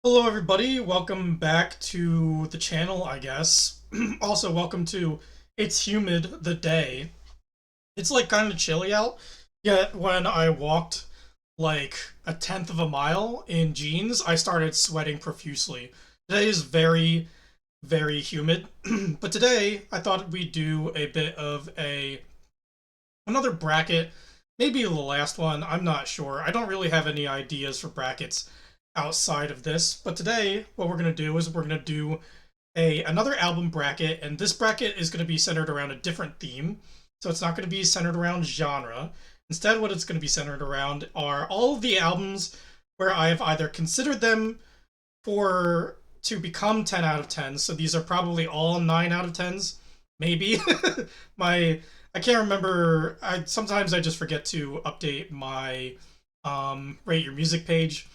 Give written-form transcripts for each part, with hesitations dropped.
Hello everybody, welcome back to the channel, I guess. Also, welcome to It's Humid the Day. It's like kind of chilly out, yet when I walked like a tenth of a mile in jeans, I started sweating profusely. Today is very, very humid, but today I thought we'd do a bit of another bracket, maybe the last one, I'm not sure. I don't really have any ideas for brackets outside of this, but today what we're going to do is we're going to do another album bracket, and this bracket is going to be centered around a different theme. So it's not going to be centered around genre. Instead, what it's going to be centered around are all of the albums where I have either considered them for to become 10 out of 10. So these are probably all 9 out of 10s, maybe. my I can't remember. I sometimes I just forget to update my rate your music page.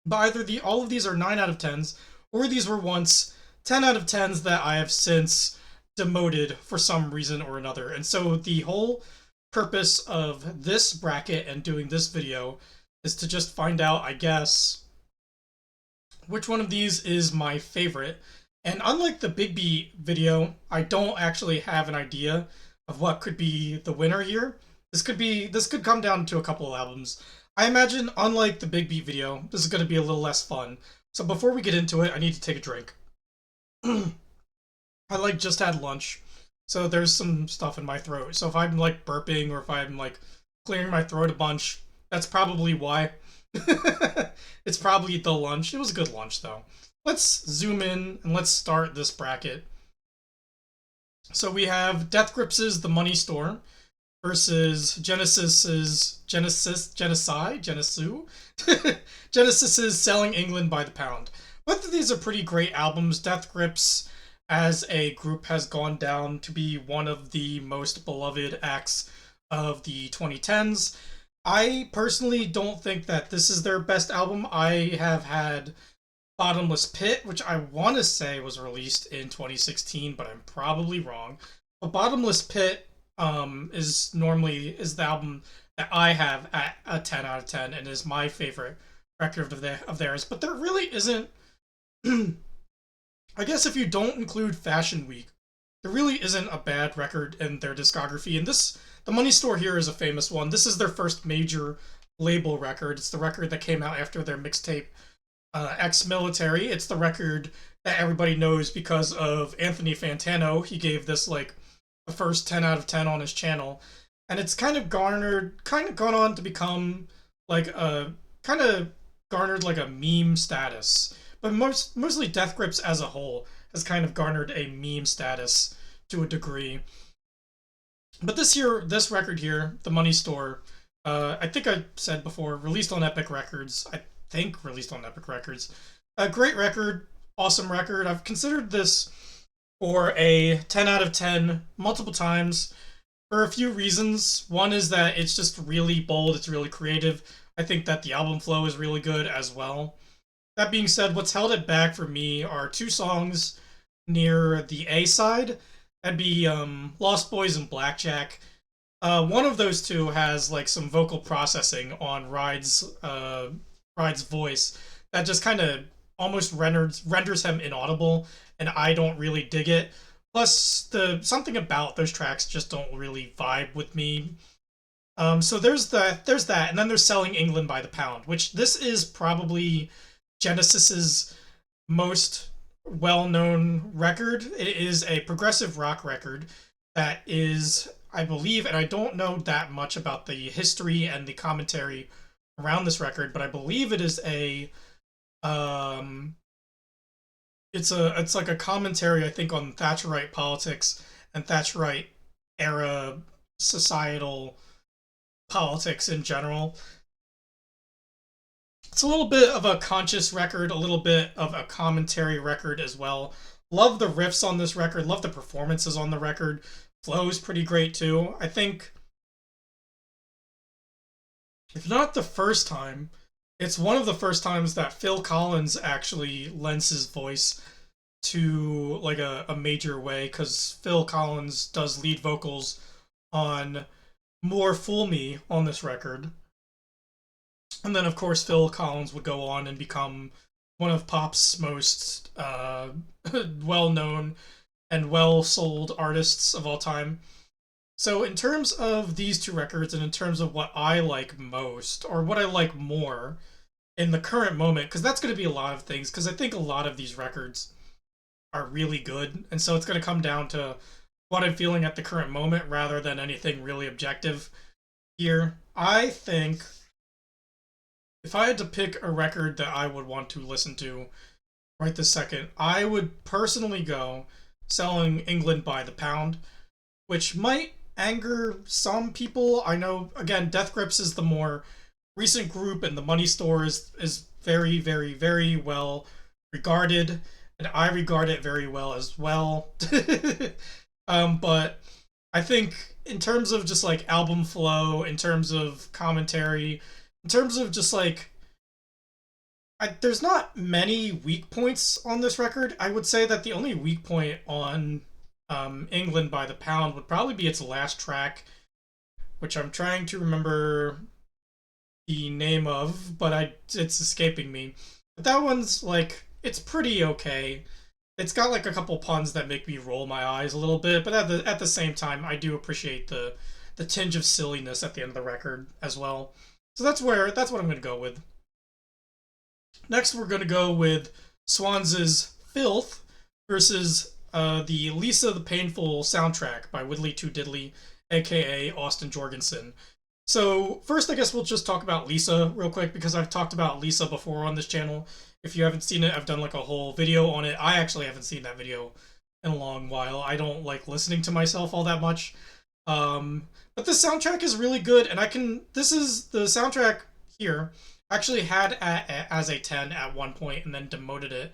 But either the all of these are 9 out of 10s, or these were once 10 out of 10s that I have since demoted for some reason or another. And so the whole purpose of this bracket and doing this video is to just find out, I guess, which one of these is my favorite. And unlike the Big Beat video, I don't actually have an idea of what could be the winner here. This could come down to a couple of albums. I imagine, unlike the Big Beat video, this is going to be a little less fun. So before we get into it, I need to take a drink. I just had lunch, so there's some stuff in my throat. So if I'm burping or if I'm clearing my throat a bunch, that's probably why. It's probably the lunch. It was a good lunch though. Let's zoom in and let's start this bracket. So we have Death Grips' The Money Store versus Genesis's Selling England by the Pound. Both of these are pretty great albums. Death Grips as a group has gone down to be one of the most beloved acts of the 2010s. I personally don't think that this is their best album. I have had Bottomless Pit, which I want to say was released in 2016, but I'm probably wrong. But Bottomless Pit is the album that I have at a 10 out of 10 and is my favorite record of theirs. But there really isn't. I guess if you don't include Fashion Week, there really isn't a bad record in their discography. And The Money Store here is a famous one. This is their first major label record. It's the record that came out after their mixtape Ex-Military. It's the record that everybody knows because of Anthony Fantano. He gave this the first 10 out of 10 on his channel, and it's kind of gone on to become kind of garnered like a meme status. But mostly Death Grips as a whole has kind of garnered a meme status to a degree. But this record here, The Money Store, I think I said before, released on Epic Records. I think released on Epic Records. A great record, awesome record. I've considered this for a 10 out of 10 multiple times for a few reasons. One is that it's just really bold, it's really creative. I think that the album flow is really good as well. That being said, what's held it back for me are two songs near the A side. That'd be Lost Boys and Blackjack. One of those two has some vocal processing on Ride's voice that just kind of almost renders him inaudible, and I don't really dig it. Plus, something about those tracks just don't really vibe with me. So there's that, and then there's Selling England by the Pound, which this is probably Genesis's most well-known record. It is a progressive rock record that is, I believe, and I don't know that much about the history and the commentary around this record, but I believe it is it's like a commentary, I think, on Thatcherite politics and Thatcherite era societal politics in general. It's a little bit of a conscious record, a little bit of a commentary record as well. Love the riffs on this record, love the performances on the record. Flow's pretty great too. I think, if not the first time, it's one of the first times that Phil Collins actually lends his voice to a major way, because Phil Collins does lead vocals on More Fool Me on this record. And then, of course, Phil Collins would go on and become one of pop's most well known and well sold artists of all time. So, in terms of these two records, and in terms of what I like most, or what I like more in the current moment, because that's going to be a lot of things, because I think a lot of these records are really good. And so it's going to come down to what I'm feeling at the current moment rather than anything really objective here. I think if I had to pick a record that I would want to listen to right this second, I would personally go Selling England by the Pound, which might anger some people. I know, again, Death Grips is the more recent group, and the Money Store is very, very, very well regarded, and I regard it very well as well. But I think in terms of just like album flow, in terms of commentary, in terms of just like there's not many weak points on this record. I would say that the only weak point on England by the Pound would probably be its last track, which I'm trying to remember the name of, but it's escaping me. But that one's like it's pretty okay. It's got like a couple puns that make me roll my eyes a little bit, but at the same time, I do appreciate the tinge of silliness at the end of the record as well. So that's what I'm gonna go with. Next, we're gonna go with Swans' Filth versus the Lisa the Painful soundtrack by Whitley Too Diddley, aka Austin Jorgensen. So first, I guess we'll just talk about Lisa real quick because I've talked about Lisa before on this channel. If you haven't seen it, I've done like a whole video on it. I actually haven't seen that video in a long while. I don't like listening to myself all that much. But the soundtrack is really good, and this is the soundtrack here. I actually had as a 10 at one point and then demoted it.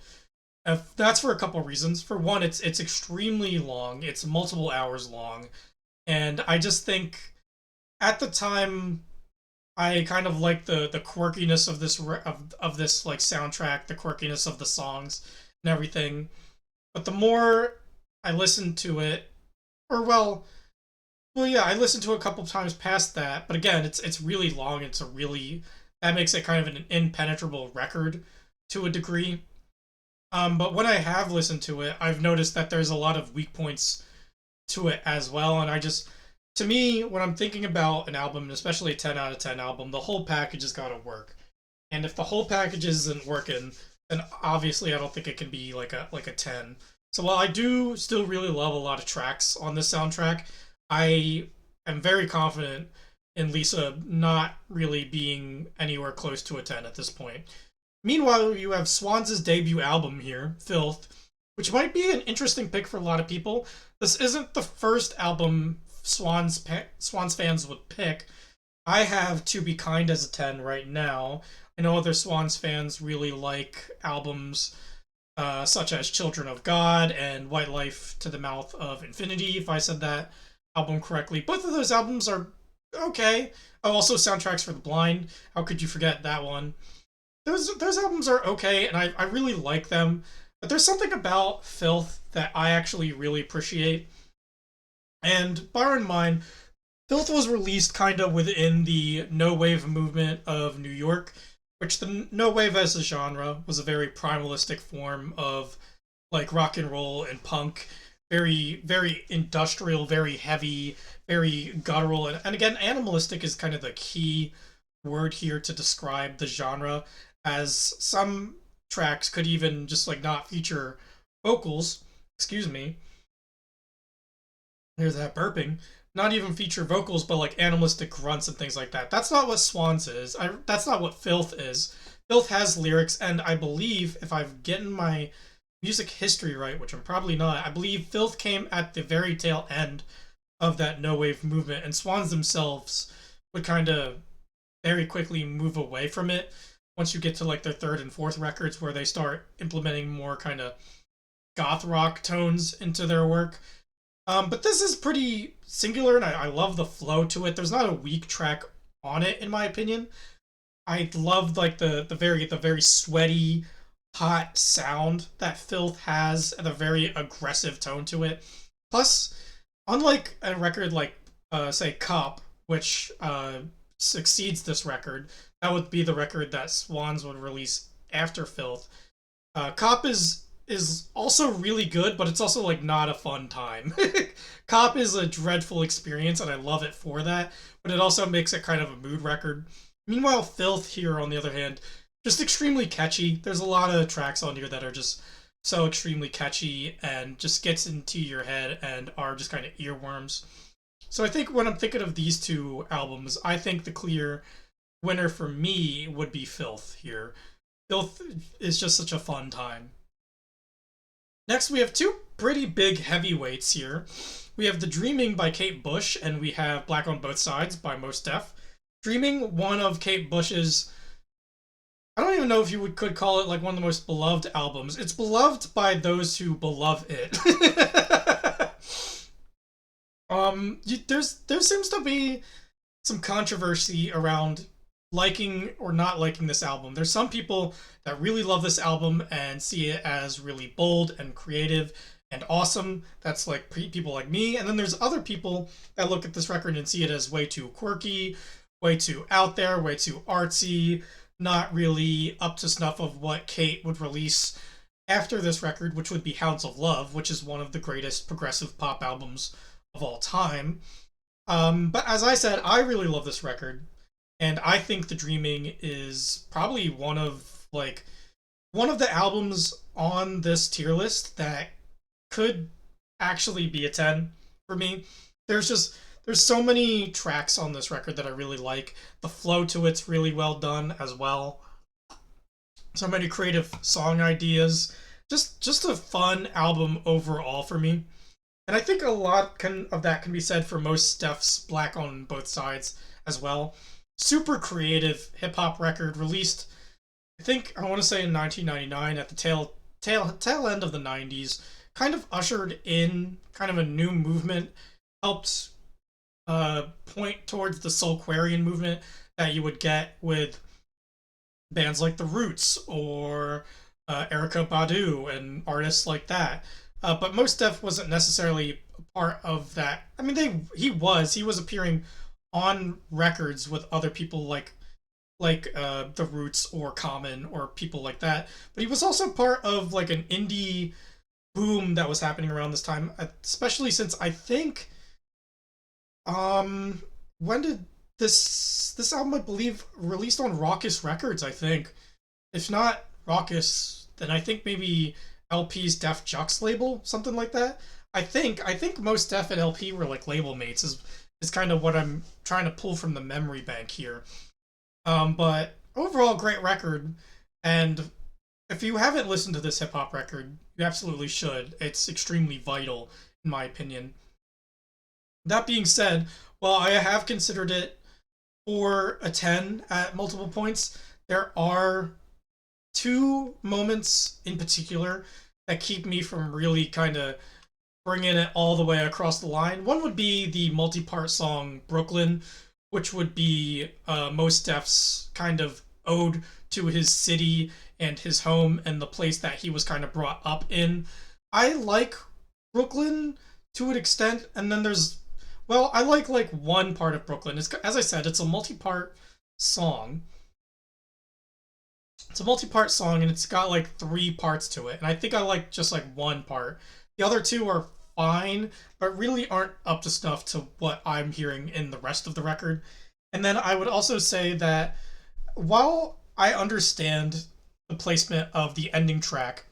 That's for a couple reasons. For one, it's extremely long. It's multiple hours long, and I just think at the time I kind of like the quirkiness of this like soundtrack, the quirkiness of the songs and everything. But the more I listened to it, or well, yeah, I listened to it a couple times past that. But again, it's really long. It's a really that makes it kind of an impenetrable record to a degree. But when I have listened to it, I've noticed that there's a lot of weak points to it as well, and to me, when I'm thinking about an album, especially a 10 out of 10 album, the whole package has got to work. And if the whole package isn't working, then obviously I don't think it can be like a 10. So while I do still really love a lot of tracks on this soundtrack, I am very confident in Lisa not really being anywhere close to a 10 at this point. Meanwhile, you have Swans' debut album here, Filth, which might be an interesting pick for a lot of people. This isn't the first album Swans fans would pick. I have To Be Kind as a 10 right now. I know other Swans fans really like albums such as Children of God and White Life to the Mouth of Infinity, if I said that album correctly. Both of those albums are okay. Oh, also Soundtracks for the Blind. How could you forget that one? Those albums are okay, and I really like them. But there's something about Filth that I actually really appreciate. And bear in mind, Filth was released kind of within the no wave movement of New York, which the no wave as a genre was a very primalistic form of like rock and roll and punk, very very industrial, very heavy, very guttural, and again animalistic is kind of the key word here to describe the genre, as some tracks could even just like not feature vocals. Excuse me. Here's that burping. Not even feature vocals, but like animalistic grunts and things like that. That's not what Swans is. That's not what Filth is. Filth has lyrics, and I believe, if I've gotten my music history right, which I'm probably not, I believe Filth came at the very tail end of that no wave movement, and Swans themselves would kind of very quickly move away from it once you get to like their third and fourth records, where they start implementing more kind of goth rock tones into their work. But this is pretty singular, and I love the flow to it. There's not a weak track on it, in my opinion. I love like the very sweaty, hot sound that Filth has, and a very aggressive tone to it. Plus, unlike a record like say Cop, which succeeds this record. That would be the record that Swans would release after Filth. Cop is also really good, but it's also like not a fun time. Cop is a dreadful experience, and I love it for that. But it also makes it kind of a mood record. Meanwhile, Filth here, on the other hand, just extremely catchy. There's a lot of tracks on here that are just so extremely catchy and just gets into your head and are just kind of earworms. So I think when I'm thinking of these two albums, I think the clear winner for me would be Filth here. Filth is just such a fun time. Next, we have two pretty big heavyweights here. We have The Dreaming by Kate Bush, and we have Black on Both Sides by Mos Def. Dreaming, one of Kate Bush's, I don't even know if you could call it like one of the most beloved albums. It's beloved by those who beloved it. There seems to be some controversy around liking or not liking this album. There's some people that really love this album and see it as really bold and creative and awesome. That's like people like me. And then there's other people that look at this record and see it as way too quirky, way too out there, way too artsy, not really up to snuff of what Kate would release after this record, which would be Hounds of Love, which is one of the greatest progressive pop albums of all time. But as I said, I really love this record, and I think The Dreaming is probably one of the albums on this tier list that could actually be a 10 for me. There's so many tracks on this record that I really like. The flow to it's really well done as well. So many creative song ideas. Just a fun album overall for me. And I think a lot of that can be said for Mos Def's Black on Both Sides as well. Super creative hip hop record released, I think I want to say in 1999 at the tail end of the 90s. Kind of ushered in kind of a new movement, helped point towards the Soulquarian movement that you would get with bands like The Roots or Erykah Badu and artists like that. But Mos Def wasn't necessarily a part of that. I mean, he was appearing on records with other people like The Roots or Common or people like that. But he was also part of like an indie boom that was happening around this time, especially since I think when did this album, I believe, released on Rawkus Records, I think. If not Rawkus, then I think maybe LP's Def Jux label, something like that. I think Mos Def and LP were like label mates is kind of what I'm trying to pull from the memory bank here. But overall great record, and if you haven't listened to this hip hop record, you absolutely should. It's extremely vital in my opinion. That being said, while I have considered it for a 10 at multiple points, there are two moments in particular that keep me from really kind of bringing it all the way across the line. One would be the multi-part song Brooklyn, which would be Mos Def's kind of ode to his city and his home and the place that he was kind of brought up in. I like Brooklyn to an extent, and then I like one part of Brooklyn. As I said, it's a multi-part song. It's a multi-part song, and it's got like three parts to it. And I think I like just like one part. The other two are fine, but really aren't up to snuff to what I'm hearing in the rest of the record. And then I would also say that while I understand the placement of the ending track,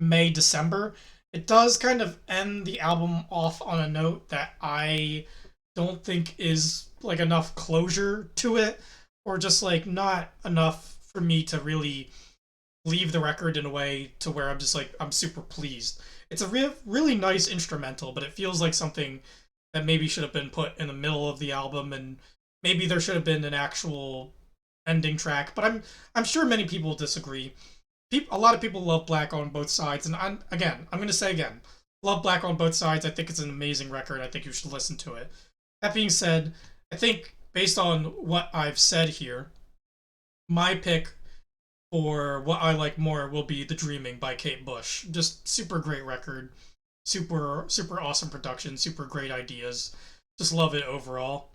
May December, it does kind of end the album off on a note that I don't think is like enough closure to it, or just like not enough for me to really leave the record in a way to where I'm just like I'm super pleased. It's a really nice instrumental, but it feels like something that maybe should have been put in the middle of the album, and maybe there should have been an actual ending track. But I'm sure many people disagree. A lot of people love Black on Both Sides, and I'm going to say again, love Black on Both Sides. I think it's an amazing record. I think you should listen to it. That being said, I think based on what I've said here, my pick for what I like more will be The Dreaming by Kate Bush. Just super great record, super awesome production, super great ideas. Just love it overall.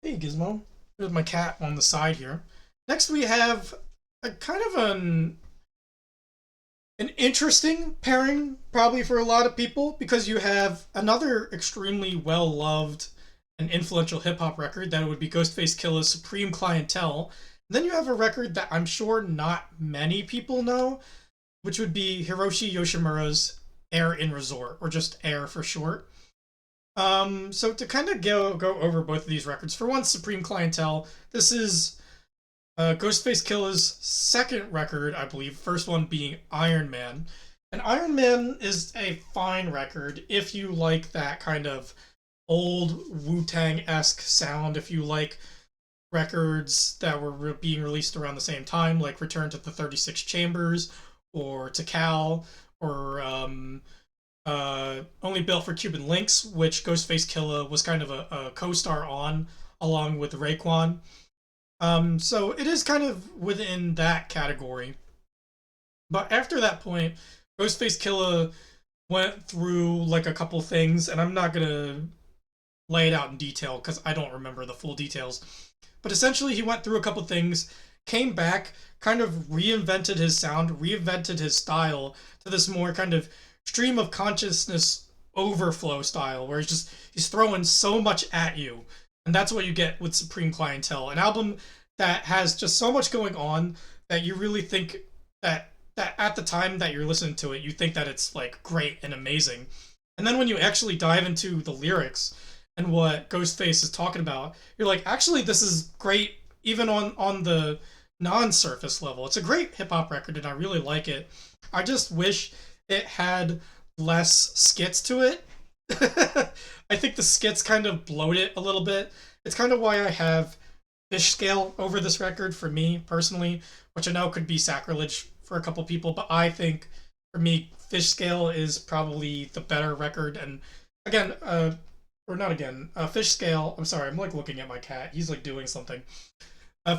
Hey Gizmo. There's my cat on the side here. Next we have a kind of an interesting pairing probably for a lot of people because you have another extremely well loved and influential hip hop record that would be Ghostface Killah's Supreme Clientele. And then you have a record that I'm sure not many people know, which would be Hiroshi Yoshimura's Air in Resort, or just Air for short. So to kind of go over both of these records, for one, Supreme Clientele. This is Ghostface Killah's second record, I believe. First one being Iron Man, and Iron Man is a fine record if you like that kind of old Wu Tang esque sound. If you like records that were being released around the same time, like Return to the 36 Chambers or Tikal or Only Built for Cuban Links, which Ghostface Killah was kind of a co-star on, along with Raekwon. So it is kind of within that category. But after that point, Ghostface Killah went through like a couple things, and I'm not gonna lay it out in detail because I don't remember the full details. But essentially, he went through a couple things, came back, kind of reinvented his sound, reinvented his style to this more kind of stream of consciousness overflow style, where he's throwing so much at you, and that's what you get with Supreme Clientele, an album that has just so much going on that you really think that at the time that you're listening to it, you think that it's like great and amazing, and then when you actually dive into the lyrics and what Ghostface is talking about, you're like, actually, this is great, even on the non-surface level. It's a great hip hop record, and I really like it. I just wish it had less skits to it. I think the skits kind of bloat it a little bit. It's kind of why I have Fish Scale over this record for me personally, which I know could be sacrilege for a couple people, but I think for me, Fish Scale is probably the better record. And again, or not again, Fish Scale. I'm sorry, I'm like looking at my cat. He's like doing something.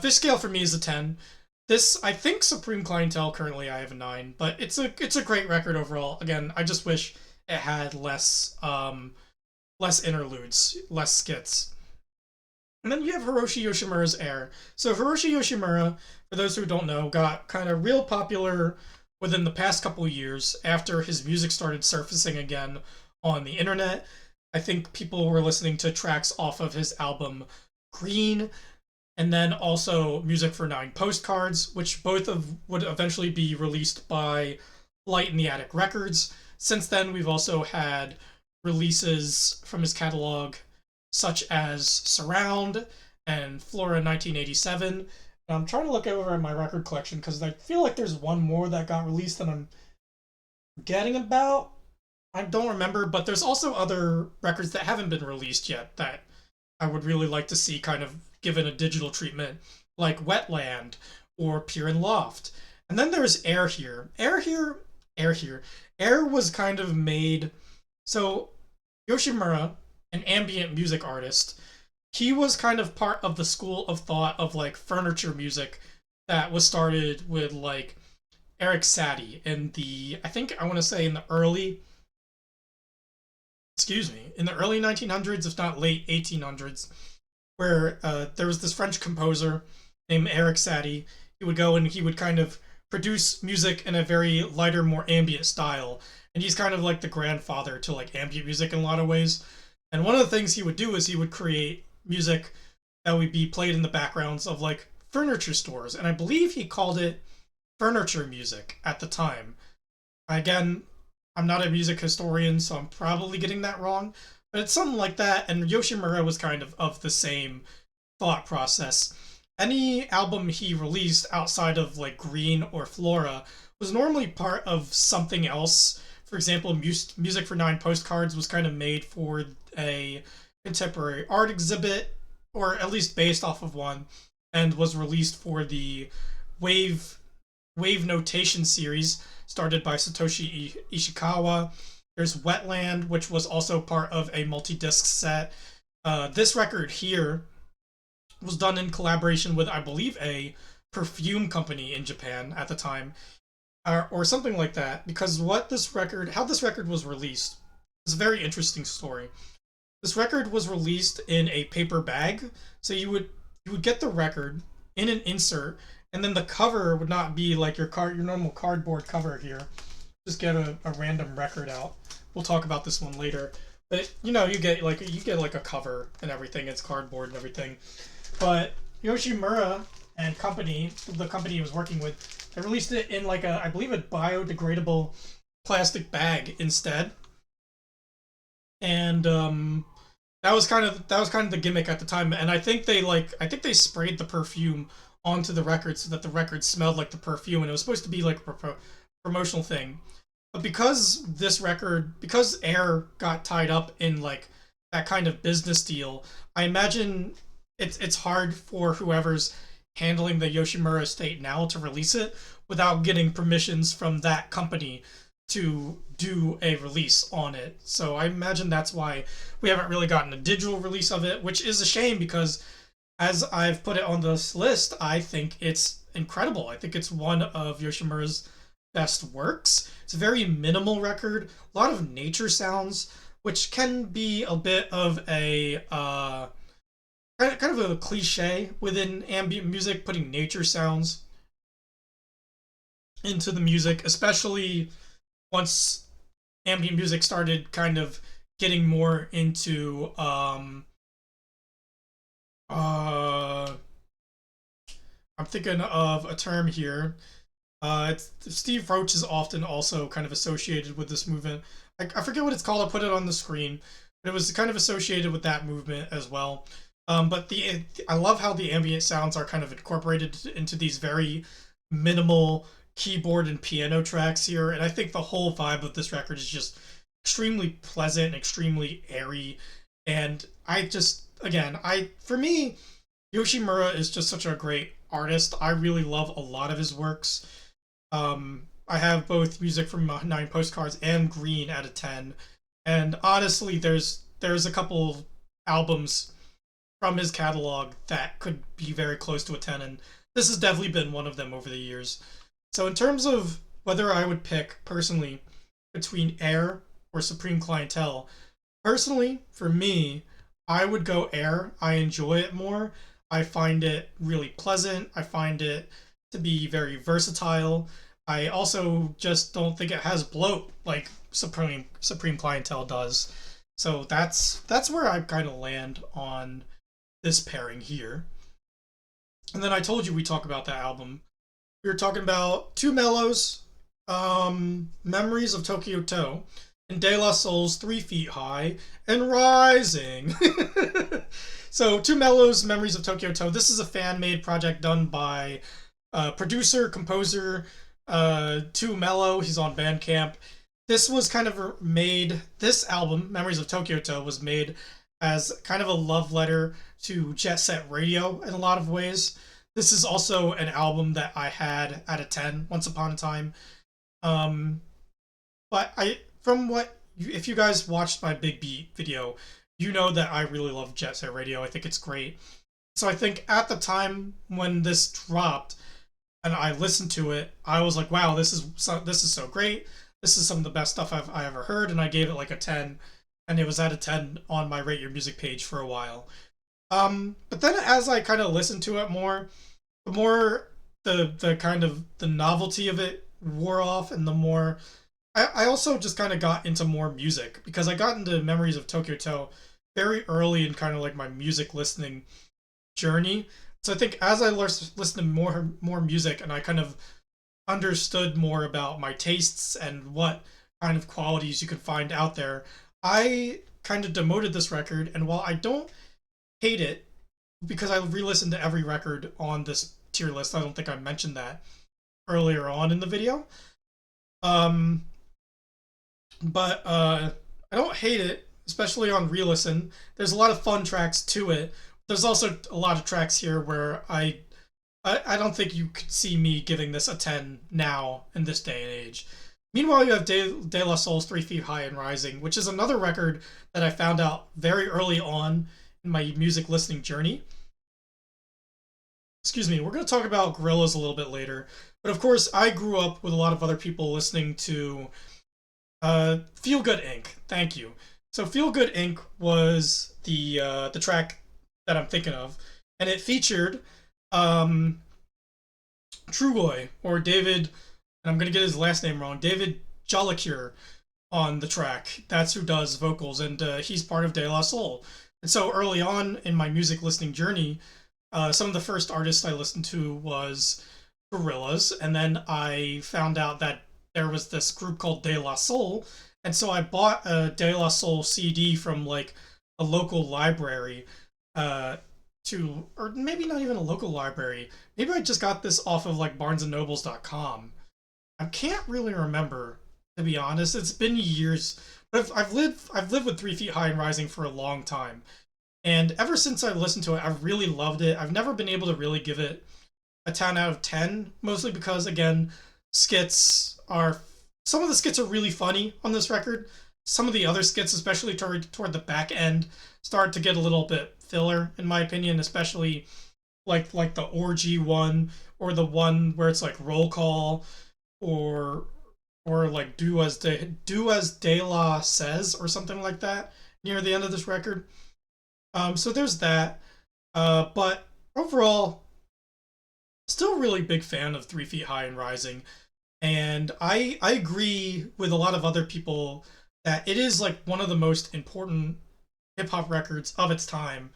Fish Scale for me is a 10. This, I think, Supreme Clientele currently I have a 9, but it's a great record overall. Again, I just wish it had less interludes, less skits. And then you have Hiroshi Yoshimura's Air. So Hiroshi Yoshimura, for those who don't know, got kind of real popular within the past couple of years after his music started surfacing again on the internet. I think people were listening to tracks off of his album Green, and then also Music for 9 Postcards, which both of would eventually be released by Light in the Attic Records. Since then, we've also had releases from his catalog such as Surround and Flora 1987. And I'm trying to look over at my record collection because I feel like there's one more that got released that I'm forgetting about. I don't remember, but there's also other records that haven't been released yet that I would really like to see kind of given a digital treatment, like Wetland or Pure and Loft. And then there's Air here. Air was kind of made. So Yoshimura, an ambient music artist, he was kind of part of the school of thought of like furniture music that was started with like Eric Satie in the, I think I want to say in the early, in the early 1900s, if not late 1800s, where there was this French composer named Eric Satie. He would go and he would kind of produce music in a very lighter, more ambient style. And he's kind of like the grandfather to like ambient music in a lot of ways. And one of the things he would do is he would create music that would be played in the backgrounds of like furniture stores. And I believe he called it furniture music at the time. Again, I'm not a music historian, so I'm probably getting that wrong, but it's something like that. And Yoshimura was kind of the same thought process. Any album he released outside of like Green or Flora was normally part of something else. For example, Music for 9 Postcards was kind of made for a contemporary art exhibit, or at least based off of one, and was released for the Wave Notation series started by Satoshi Ishikawa. There's Wetland, which was also part of a multi-disc set. This record here was done in collaboration with, I believe, a perfume company in Japan at the time, or something like that. Because how this record was released is a very interesting story. This record was released in a paper bag, so you would get the record in an insert, and then the cover would not be like your normal cardboard cover here. Just get a random record out. We'll talk about this one later. But you get like a cover and everything. It's cardboard and everything. But Yoshimura and company, the company he was working with, they released it in like I believe a biodegradable plastic bag instead. And that was kind of the gimmick at the time. And I think they sprayed the perfume onto the record so that the record smelled like the perfume, and it was supposed to be like a promotional thing. But because Air got tied up in like that kind of business deal, I imagine it's hard for whoever's handling the Yoshimura estate now to release it without getting permissions from that company to do a release on it. So I imagine that's why we haven't really gotten a digital release of it, which is a shame because as I've put it on this list, I think it's incredible. I think it's one of Yoshimura's best works. It's a very minimal record, a lot of nature sounds, which can be a bit of a kind of a cliche within ambient music, putting nature sounds into the music, especially once ambient music started kind of getting more into uh I'm thinking of a term here. Steve Roach is often also kind of associated with this movement. I forget what it's called. I'll put it on the screen, but it was kind of associated with that movement as well. But I love how the ambient sounds are kind of incorporated into these very minimal keyboard and piano tracks here, and I think the whole vibe of this record is just extremely pleasant, extremely airy, and I just again, I for me, Yoshimura is just such a great artist. I really love a lot of his works. I have both music from Nine Postcards and Green at a 10, and honestly, there's a couple albums from his catalog that could be very close to a 10, and this has definitely been one of them over the years. So in terms of whether I would pick personally between Air or Supreme Clientele, personally for me, I would go Air. I enjoy it more. I find it really pleasant. I find it to be very versatile. I also just don't think it has bloat like Supreme Clientele does. So that's where I kind of land on this pairing here. And then I told you we talk about that album. We were talking about Two Mellows, Memories of Tokyo Toe, and De La Soul's 3 Feet High and Rising. So Two Mellows, Memories of Tokyo Toe. This is a fan-made project done by producer, composer, Two Mellow. He's on Bandcamp. This was kind of made, this album, Memories of Tokyo Toe, was made as kind of a love letter to Jet Set Radio in a lot of ways. This is also an album that I had at a 10 once upon a time. But if you guys watched my Big Beat video, you know that I really love Jet Set Radio. I think it's great. So I think at the time when this dropped and I listened to it, I was like, wow, this is so great. This is some of the best stuff I ever heard, and I gave it like a 10, and it was at a 10 on my Rate Your Music page for a while. But then as I kind of listened to it more, the more the kind of the novelty of it wore off, and the more I also just kind of got into more music because I got into Memories of Tokyo Toe very early in kind of like my music listening journey. So I think as I listened to more music and I kind of understood more about my tastes and what kind of qualities you could find out there, I kind of demoted this record. And while I don't hate it, because I re-listened to every record on this tier list, I don't think I mentioned that earlier on in the video. But I don't hate it, especially on re-listen. There's a lot of fun tracks to it. There's also a lot of tracks here where I don't think you could see me giving this a 10 now in this day and age. Meanwhile, you have De La Soul's 3 Feet High and Rising, which is another record that I found out very early on in my music listening journey. Excuse me, we're going to talk about Gorillaz a little bit later. But of course, I grew up with a lot of other people listening to Feel Good Inc. Thank you. So Feel Good Inc. was the track that I'm thinking of, and it featured um, Trugoy or David, and I'm gonna get his last name wrong, David Jollicure on the track. That's who does vocals, and he's part of De La Soul. And so early on in my music listening journey, some of the first artists I listened to was Gorillaz, and then I found out that there was this group called De La Soul, and so I bought a De La Soul CD from like a local library, uh, or maybe not even a local library. Maybe I just got this off of like BarnesandNobles.com. I can't really remember, to be honest. It's been years, but I've lived with 3 Feet High and Rising for a long time, and ever since I listened to it, I've really loved it. I've never been able to really give it a 10 out of 10, mostly because, again, skits are. Some of the skits are really funny on this record. Some of the other skits, especially toward the back end, start to get a little bit filler, in my opinion, especially like the orgy one, or the one where it's like roll call, or like do as De La says, or something like that near the end of this record. So there's that. But overall, still really big fan of 3 Feet High and Rising, and I agree with a lot of other people that it is like one of the most important hip hop records of its time,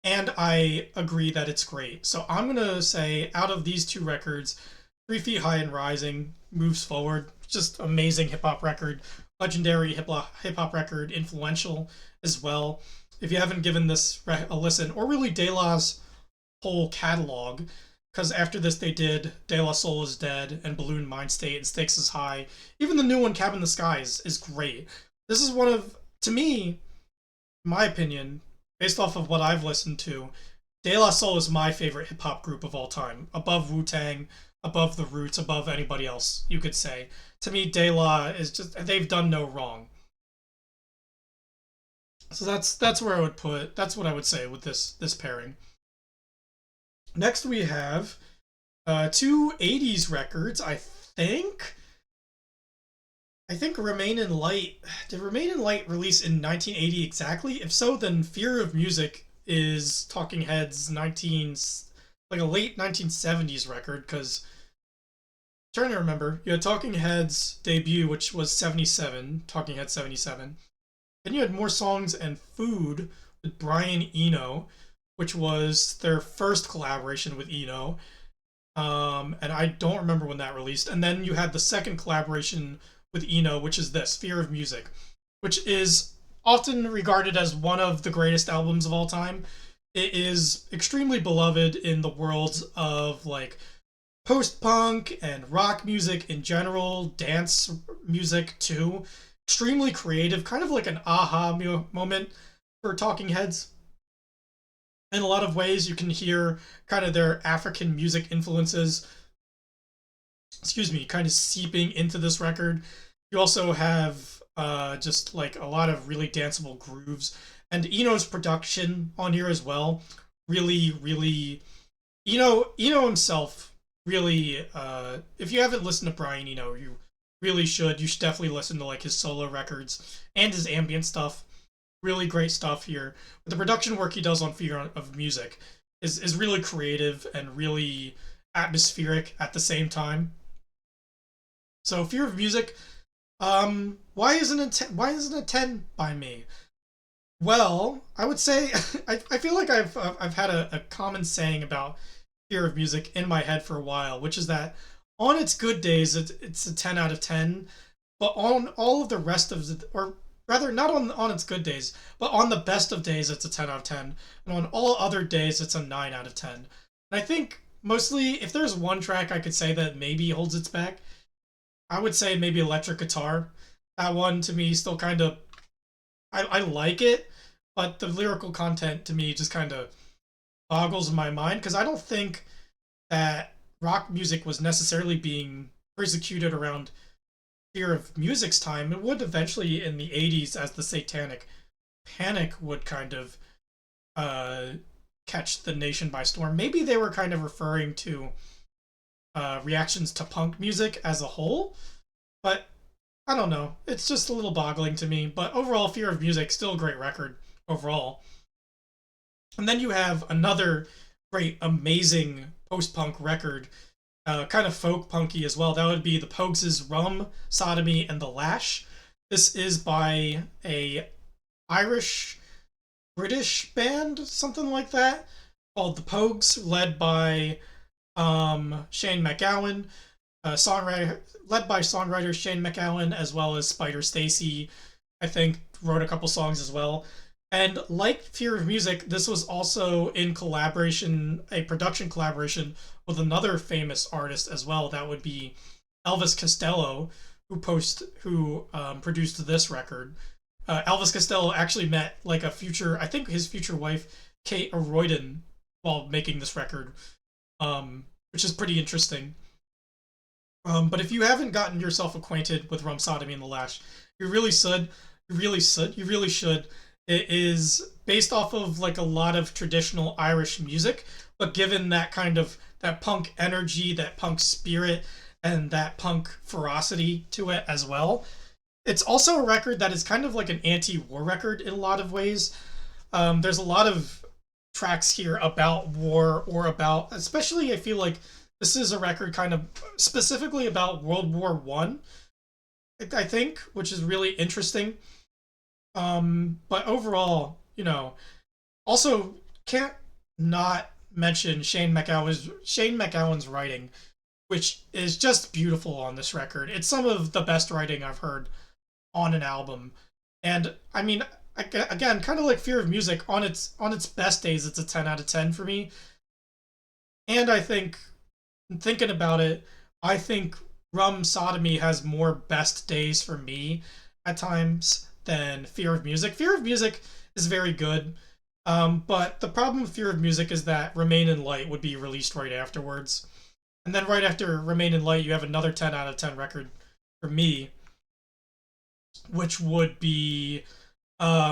and I agree that it's great. So I'm gonna say, out of these two records, 3 Feet High and Rising moves forward. Just amazing hip hop record, legendary hip hop record, influential as well. If you haven't given this a listen, or really De La's whole catalog, because after this they did De La Soul is Dead and Balloon Mind State and Stakes is High. Even the new one, Cabin in the Skies, is great. This is one of, to me, my opinion, based off of what I've listened to, De La Soul is my favorite hip hop group of all time, above Wu Tang, above the Roots, above anybody else, you could say. To me, De La is just, they've done no wrong. So that's where I would put. That's what I would say with this pairing. Next we have two '80s records. I think Remain in Light. Did Remain in Light release in 1980 exactly? If so, then Fear of Music is Talking Heads 19, like a late 1970s record. Because trying to remember, you had Talking Heads debut, which was 77, Talking Heads 77. Then you had More Songs and Food with Brian Eno, which was their first collaboration with Eno. And I don't remember when that released. And then you had the second collaboration with Eno, which is this, Fear of Music, which is often regarded as one of the greatest albums of all time. It is extremely beloved in the world of like post-punk and rock music in general, dance music too. Extremely creative, kind of like an aha moment for Talking Heads. In a lot of ways, you can hear kind of their African music influences, kind of seeping into this record. You also have just like a lot of really danceable grooves, and Eno's production on here as well. Really, really, Eno himself. Really, if you haven't listened to Brian Eno, you really should. You should definitely listen to like his solo records and his ambient stuff. Really great stuff here. But the production work he does on Fear of Music is really creative and really atmospheric at the same time. So Fear of Music, why isn't it 10 by me? Well, I would say I feel like I've had a common saying about Fear of Music in my head for a while, which is that on its good days it's a 10 out of 10, but on all of the rest of the, or rather not on its good days, but on the best of days it's a 10 out of 10, and on all other days it's a 9 out of 10. And I think mostly, if there's one track I could say that maybe holds its back, I would say maybe Electric Guitar. That one to me still kind of, I like it, but the lyrical content to me just kind of boggles my mind, because I don't think that rock music was necessarily being persecuted around Fear of Music's time. It would eventually in the 80s, as the Satanic Panic would kind of catch the nation by storm. Maybe they were kind of referring to reactions to punk music as a whole, but I don't know. It's just a little boggling to me. But overall, Fear of Music, still a great record overall. And then you have another great, amazing post punk record, kind of folk punky as well. That would be the Pogues' Rum, Sodomy, and the Lash. This is by a Irish British band, something like that, called the Pogues, led by Shane MacGowan, songwriter led by songwriter Shane MacGowan, as well as Spider Stacy. I think wrote a couple songs as well. And like Fear of Music, this was also in collaboration, a production collaboration with another famous artist as well. That would be Elvis Costello, who produced this record. Elvis Costello actually met like a future, I think his future wife, Kate Royden, while making this record, which is pretty interesting. But if you haven't gotten yourself acquainted with Rum Sodomy and the Lash, you really should. You really should. It is based off of like a lot of traditional Irish music, but given that kind of that punk energy, that punk spirit, and that punk ferocity to it as well. It's also a record that is kind of like an anti-war record in a lot of ways. There's a lot of tracks here about war or about, especially I feel like this is a record kind of specifically about World War One, I think, which is really interesting. But overall, also can't not mention Shane MacGowan's writing, which is just beautiful on this record. It's some of the best writing I've heard on an album, and I mean, again, kind of like Fear of Music, on its best days, it's a 10 out of 10 for me. And I think, thinking about it, I think Rum Sodomy has more best days for me at times than Fear of Music. Fear of Music is very good, but the problem with Fear of Music is that Remain in Light would be released right afterwards. And then right after Remain in Light, you have another 10 out of 10 record for me, which would be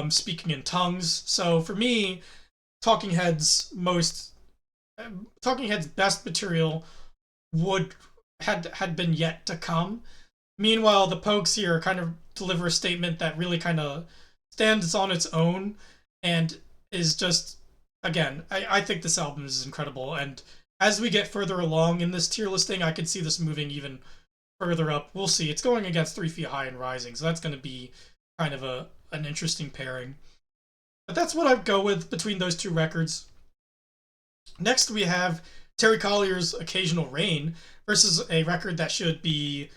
Speaking in Tongues. So for me, Talking Heads best material would had been yet to come. Meanwhile, the Pogues here kind of deliver a statement that really kind of stands on its own and is just, again, I think this album is incredible. And as we get further along in this tier listing, I could see this moving even further up. We'll see. It's going against 3 Feet High and Rising, so that's going to be kind of an interesting pairing. But that's what I'd go with between those two records. Next, we have Terry Collier's Occasional Rain versus a record that should be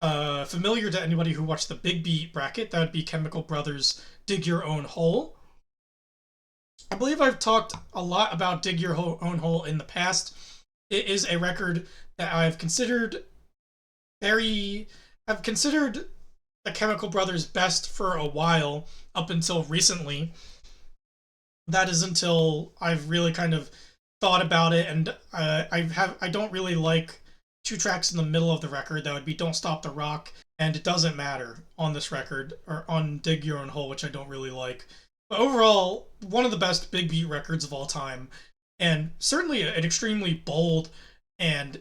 familiar to anybody who watched the Big Beat bracket. That would be Chemical Brothers' Dig Your Own Hole. I believe I've talked a lot about Dig Your Own Hole in the past. It is a record that I've considered the Chemical Brothers best for a while, up until recently. That is until I've really kind of thought about it, and I don't really like two tracks in the middle of the record. That would be Don't Stop the Rock and It Doesn't Matter on this record, or on Dig Your Own Hole, which I don't really like. But overall, one of the best Big Beat records of all time, and certainly an extremely bold and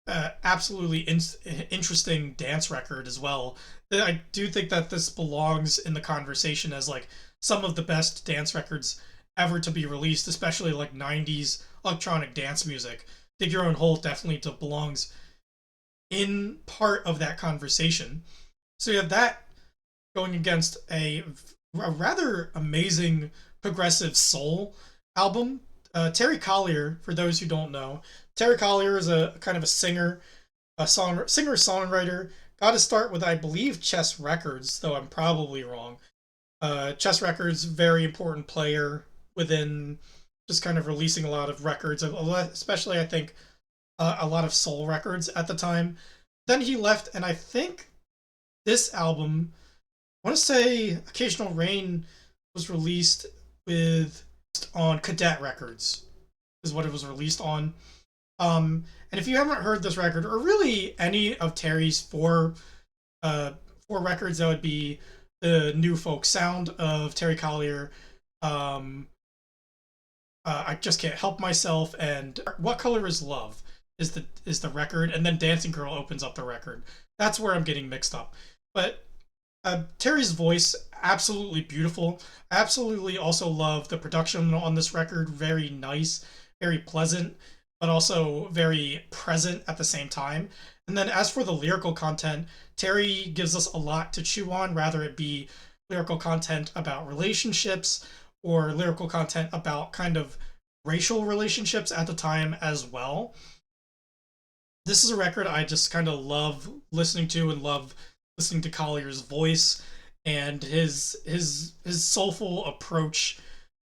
absolutely interesting dance record as well. I do think that this belongs in the conversation as like some of the best dance records ever to be released, especially like 90s electronic dance music. Dig Your Own Hole definitely belongs in part of that conversation. So you have that going against a rather amazing progressive soul album. Terry Collier, for those who don't know, Terry Collier is a kind of a singer-songwriter. Got to start with, I believe, Chess Records, though I'm probably wrong. Chess Records, very important player within just kind of releasing a lot of records, especially, I think, a lot of soul records at the time. Then he left, and I think this album, I want to say Occasional Rain was released on Cadet Records, is what it was released on. And if you haven't heard this record, or really any of Terry's four records, that would be the New Folk Sound of Terry Collier, I Just Can't Help Myself, and What Color Is Love is the record, and then Dancing Girl opens up the record. That's where I'm getting mixed up. But Terry's voice, absolutely beautiful. I absolutely also love the production on this record. Very nice, very pleasant, but also very present at the same time. And then as for the lyrical content, Terry gives us a lot to chew on, rather it be lyrical content about relationships or lyrical content about kind of racial relationships at the time as well. This is a record I just kind of love listening to and love listening to Collier's voice and his soulful approach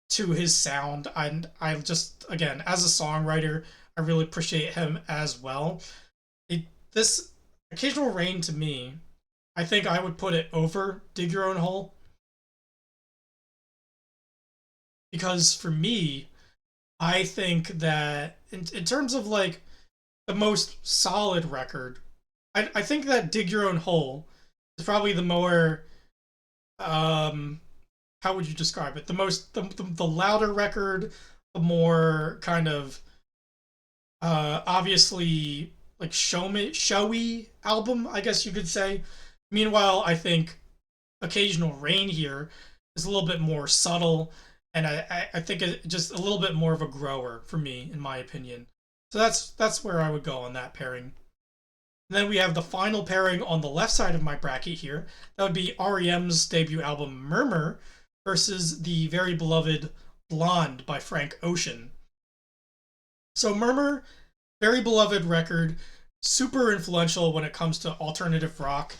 to his sound. I just again as a songwriter, I really appreciate him as well. This Occasional Rain to me, I think I would put it over Dig Your Own Hole because for me, I think that in terms of like the most solid record, I think that Dig Your Own Hole is probably the more um how would you describe it? The louder record, the more kind of obviously like showy album, I guess you could say. Meanwhile, I think Occasional Rain here is a little bit more subtle, and I think it just a little bit more of a grower for me, in my opinion. So that's where I would go on that pairing. And then we have the final pairing on the left side of my bracket here. That would be REM's debut album Murmur versus the very beloved Blonde by Frank Ocean. So Murmur, very beloved record, super influential when it comes to alternative rock.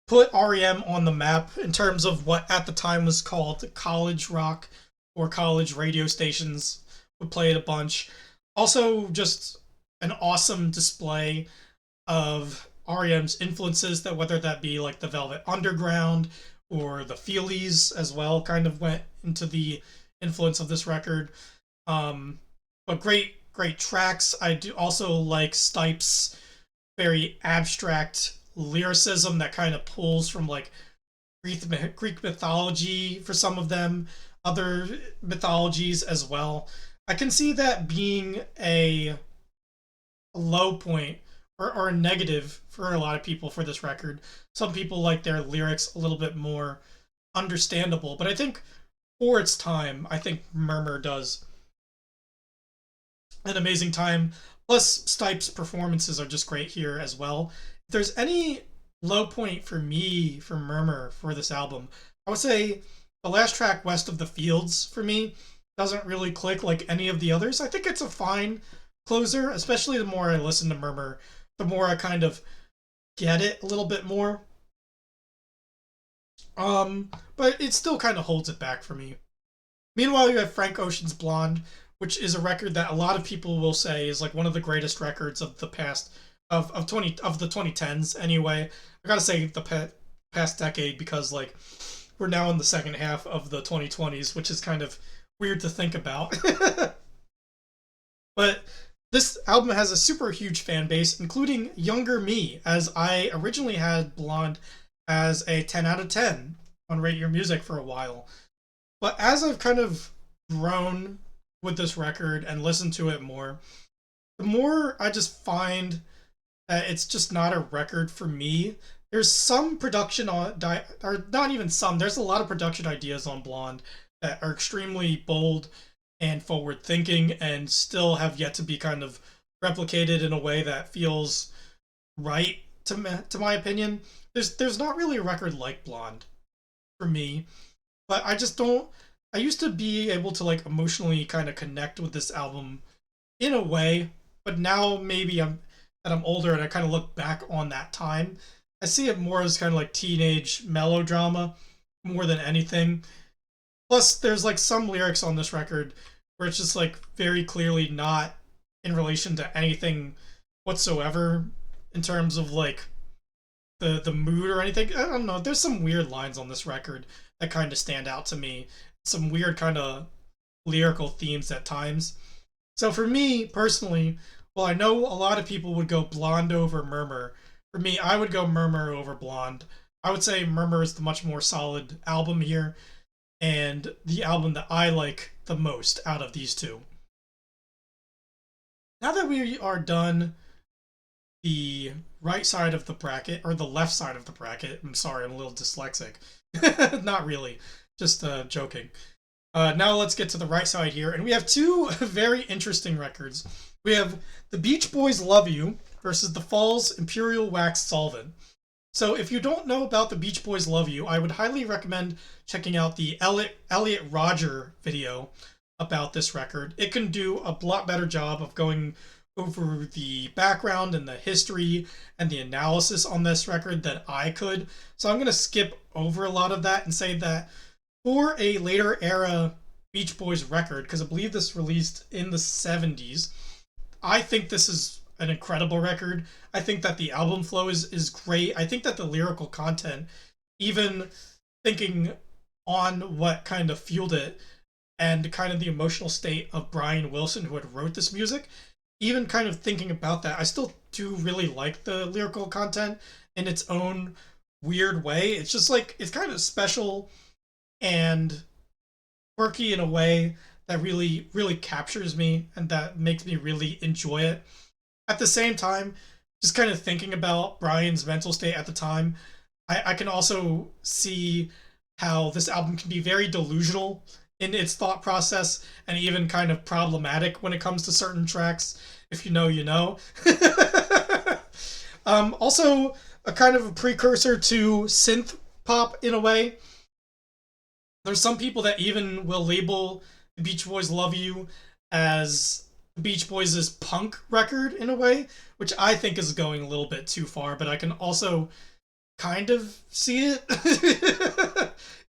Put REM on the map in terms of what at the time was called college rock, or college radio stations would play it a bunch. Also, just an awesome display of REM's influences, that whether that be like the Velvet Underground or the Feelies as well, kind of went into the influence of this record. But great tracks. I do also like Stipe's very abstract lyricism that kind of pulls from like Greek mythology for some of them, other mythologies as well. I can see that being a low point, or a negative for a lot of people for this record. Some people like their lyrics a little bit more understandable, but I think for its time, I think Murmur does an amazing time. Plus, Stipe's performances are just great here as well. If there's any low point for me for Murmur for this album, I would say the last track, West of the Fields, for me doesn't really click like any of the others. I think it's a fine closer, especially the more I listen to Murmur, the more I kind of get it a little bit more. But it still kind of holds it back for me. Meanwhile, you have Frank Ocean's Blonde, which is a record that a lot of people will say is like one of the greatest records of the past of the 2010s. Anyway, I gotta say the past decade because like we're now in the second half of the 2020s, which is kind of weird to think about. But this album has a super huge fan base, including younger me, as I originally had Blonde as a 10 out of 10 on Rate Your Music for a while. But as I've kind of grown with this record and listened to it more, the more I just find that it's just not a record for me. There's some production or not even some, there's a lot of production ideas on Blonde that are extremely bold and forward thinking and still have yet to be kind of replicated in a way that feels right to my opinion. There's not really a record like Blonde for me, but I just don't. I used to be able to like emotionally kind of connect with this album in a way, but now maybe I'm older and I kind of look back on that time. I see it more as kind of like teenage melodrama more than anything. Plus, there's like some lyrics on this record where it's just like very clearly not in relation to anything whatsoever in terms of like the mood or anything. I don't know. There's some weird lines on this record that kind of stand out to me. Some weird kind of lyrical themes at times. So for me personally, well, I know a lot of people would go Blonde over Murmur. For me, I would go Murmur over Blonde. I would say Murmur is the much more solid album here, and the album that I like the most out of these two. Now that we are done the right side of the bracket, or the left side of the bracket. I'm sorry, I'm a little dyslexic. Not really, just joking. Now let's get to the right side here, and we have two very interesting records. We have the Beach Boys Love You versus the Falls Imperial Wax Solvent. So if you don't know about the Beach Boys Love You, I would highly recommend checking out the Elliot Rodger video about this record. It can do a lot better job of going over the background and the history and the analysis on this record than I could. So I'm going to skip over a lot of that and say that for a later era Beach Boys record, because I believe this released in the 70s, I think this is an incredible record. I think that the album flow is great. I think that the lyrical content, even thinking on what kind of fueled it and kind of the emotional state of Brian Wilson, who had wrote this music, even kind of thinking about that, I still do really like the lyrical content in its own weird way. It's just like, it's kind of special and quirky in a way that really, really captures me and that makes me really enjoy it. At the same time, just kind of thinking about Brian's mental state at the time, I can also see how this album can be very delusional in its thought process and even kind of problematic when it comes to certain tracks. If you know, you know. Also, a kind of a precursor to synth pop in a way. There's some people that even will label the Beach Boys Love You as the Beach Boys' punk record in a way, which I think is going a little bit too far, but I can also kind of see it.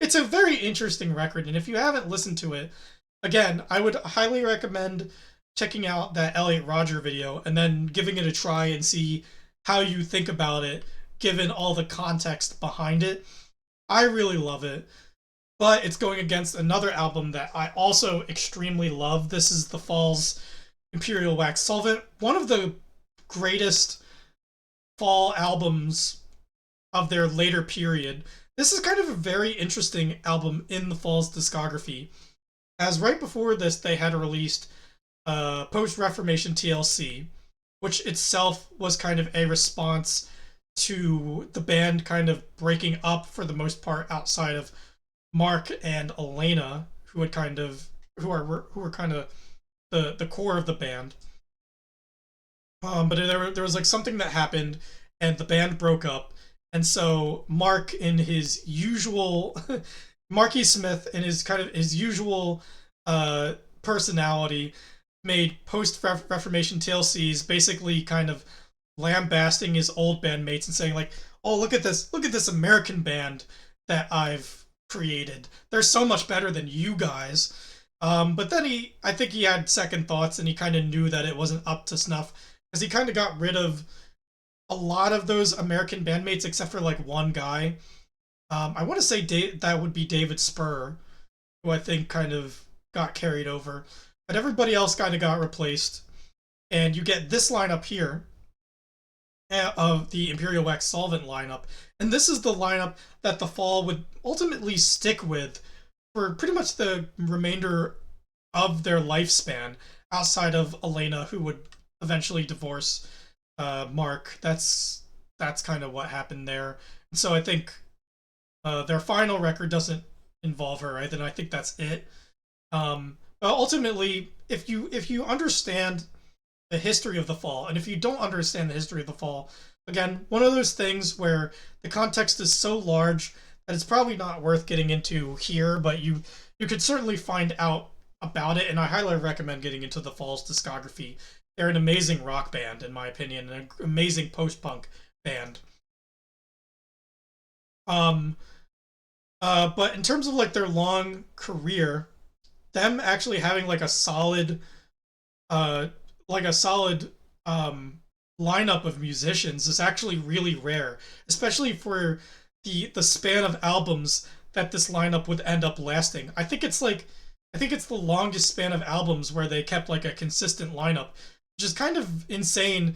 It's a very interesting record, and if you haven't listened to it, again, I would highly recommend checking out that Elliot Rodger video and then giving it a try and see how you think about it, given all the context behind it. I really love it, but it's going against another album that I also extremely love. This is The Fall's Imperial Wax Solvent, one of the greatest fall albums of their later period. This is kind of a very interesting album in The Fall's discography, as right before this they had released Post-Reformation TLC, which itself was kind of a response to the band kind of breaking up for the most part outside of Mark and Elena, who were kind of the core of the band. But there was like something that happened, and the band broke up, and so Mark, in his usual Marky Smith, in his usual personality, made post-Reformation TLCs, basically kind of lambasting his old bandmates and saying like, "Oh, look at this American band that I've created. They're so much better than you guys." But then I think he had second thoughts, and he kind of knew that it wasn't up to snuff, because he kind of got rid of a lot of those American bandmates except for like one guy. I want to say that would be David Spur, who I think kind of got carried over. But everybody else kind of got replaced. And you get this lineup here of the Imperial Wax Solvent lineup. And this is the lineup that The Fall would ultimately stick with for pretty much the remainder of their lifespan, outside of Elena, who would eventually divorce Mark. That's kind of what happened there. And so I think their final record doesn't involve her, right? Then I think that's it. But ultimately, if you understand the history of The Fall, and if you don't understand the history of The Fall, again, one of those things where the context is so large that it's probably not worth getting into here, but you could certainly find out about it, and I highly recommend getting into The Fall's discography. They're an amazing rock band, in my opinion, an amazing post-punk band. But in terms of like their long career, them actually having like a solid lineup of musicians is actually really rare, especially for the span of albums that this lineup would end up lasting. I think it's the longest span of albums where they kept like a consistent lineup, which is kind of insane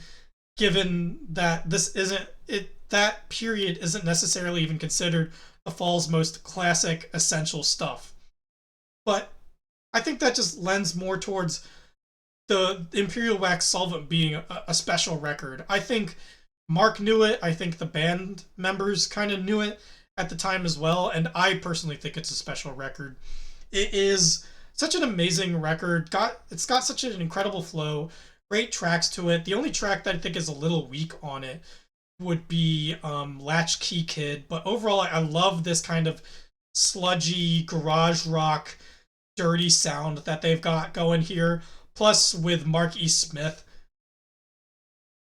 given that that period isn't necessarily even considered The Fall's most classic essential stuff. But I think that just lends more towards the Imperial Wax Solvent being a special record. I think Mark knew it. I think the band members kind of knew it at the time as well, and I personally think it's a special record. It is such an amazing record. It's got such an incredible flow, great tracks to it. The only track that I think is a little weak on it would be Latchkey Kid, but overall I love this kind of sludgy garage rock dirty sound that they've got going here. Plus with Mark E. Smith.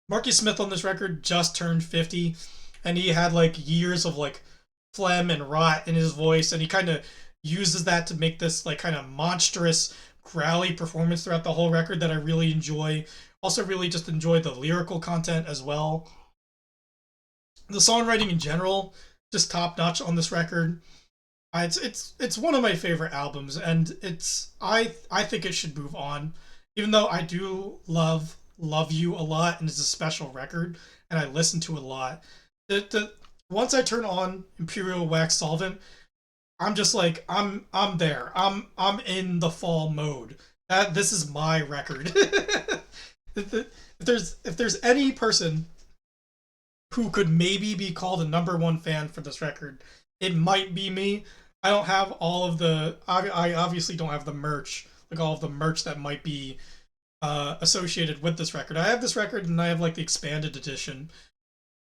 Mark E. Smith on this record just turned 50, and he had like years of like phlegm and rot in his voice, and he kind of uses that to make this like kind of monstrous growly performance throughout the whole record that I really enjoy. Also really just enjoy the lyrical content as well. The songwriting in general, just top notch on this record. It's one of my favorite albums, and I think it should move on. Even though I do love you a lot, and it's a special record, and I listen to it a lot. Once I turn on Imperial Wax Solvent, I'm just like I'm there. I'm in the fall mode. This is my record. If there's any person who could maybe be called a number one fan for this record, it might be me. I don't have all of the. I obviously don't have the merch, like all of the merch that might be associated with this record. I have this record and I have like the expanded edition.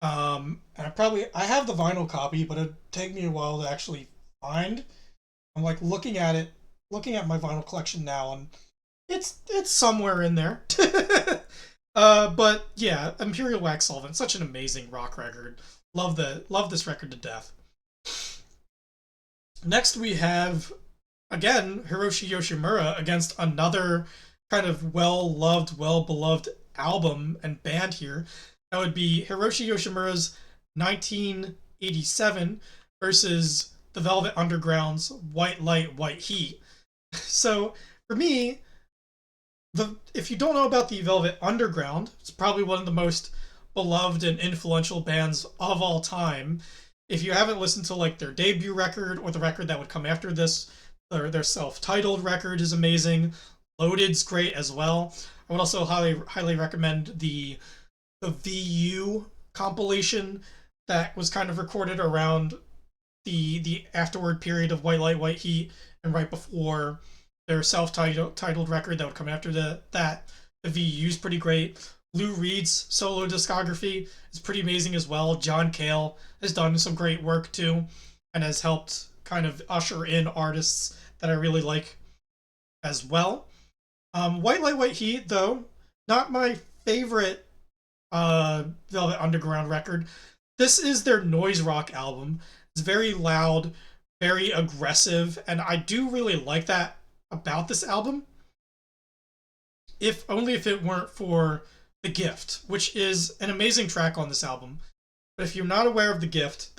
And I have the vinyl copy, but it'd take me a while to actually find. I'm like looking at it, looking at my vinyl collection now, and it's somewhere in there. But yeah, Imperial Wax Solvent, such an amazing rock record. Love this record to death. Next we have again Hiroshi Yoshimura against another kind of well-loved, well-beloved album and band here. That would be Hiroshi Yoshimura's 1987 versus the Velvet Underground's White Light, White Heat. So for me, if you don't know about the Velvet Underground, it's probably one of the most beloved and influential bands of all time. If you haven't listened to like their debut record or the record that would come after this, their self-titled record is amazing. Loaded's great as well. I would also highly recommend the VU compilation that was kind of recorded around the afterward period of White Light, White Heat, and right before their self-titled record that would come after that. The VU's pretty great. Lou Reed's solo discography is pretty amazing as well. John Cale has done some great work too, and has helped kind of usher in artists that I really like as well. White Light, White Heat, though, not my favorite Velvet Underground record. This is their noise rock album. It's very loud, very aggressive, and I do really like that about this album. If only if it weren't for The Gift, which is an amazing track on this album. But if you're not aware of The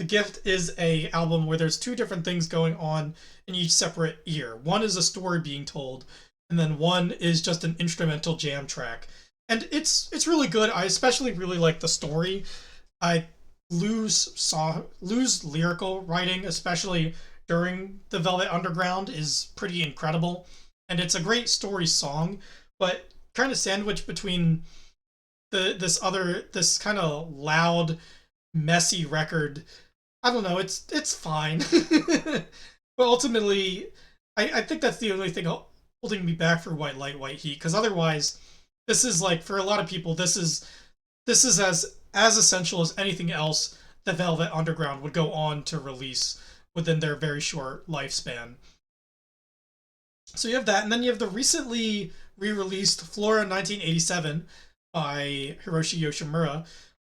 Gift is a album where there's two different things going on in each separate ear. One is a story being told, and then one is just an instrumental jam track. And it's really good. I especially really like the story. Lou's lyrical writing, especially during the Velvet Underground, is pretty incredible. And it's a great story song, but kind of sandwiched between this kind of loud, messy record. I don't know, it's fine. But ultimately, I think that's the only thing holding me back for White Light, White Heat, because otherwise, this is like, for a lot of people, this is as essential as anything else the Velvet Underground would go on to release within their very short lifespan. So you have that, and then you have the recently re-released Flora 1987 by Hiroshi Yoshimura,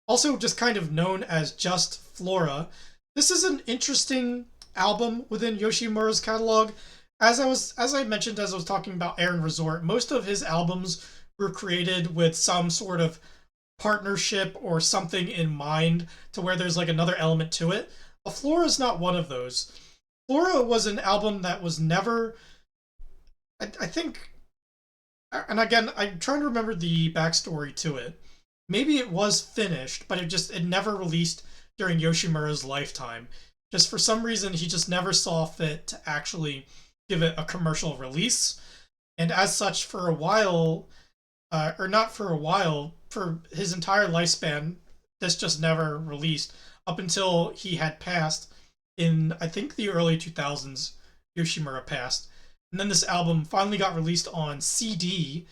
also just kind of known as just Flora. This is an interesting album within Yoshimura's catalog. As I mentioned as I was talking about Aaron Resort, most of his albums were created with some sort of partnership or something in mind to where there's like another element to it. But Flora is not one of those. Flora was an album that was never, I think, and again, I'm trying to remember the backstory to it. Maybe it was finished, but it never released during Yoshimura's lifetime. Just for some reason, he just never saw fit to actually give it a commercial release. And as such, for a while, or not for a while, for his entire lifespan. This just never released up until he had passed in, I think, the early 2000s. Yoshimura passed. And then this album finally got released on CD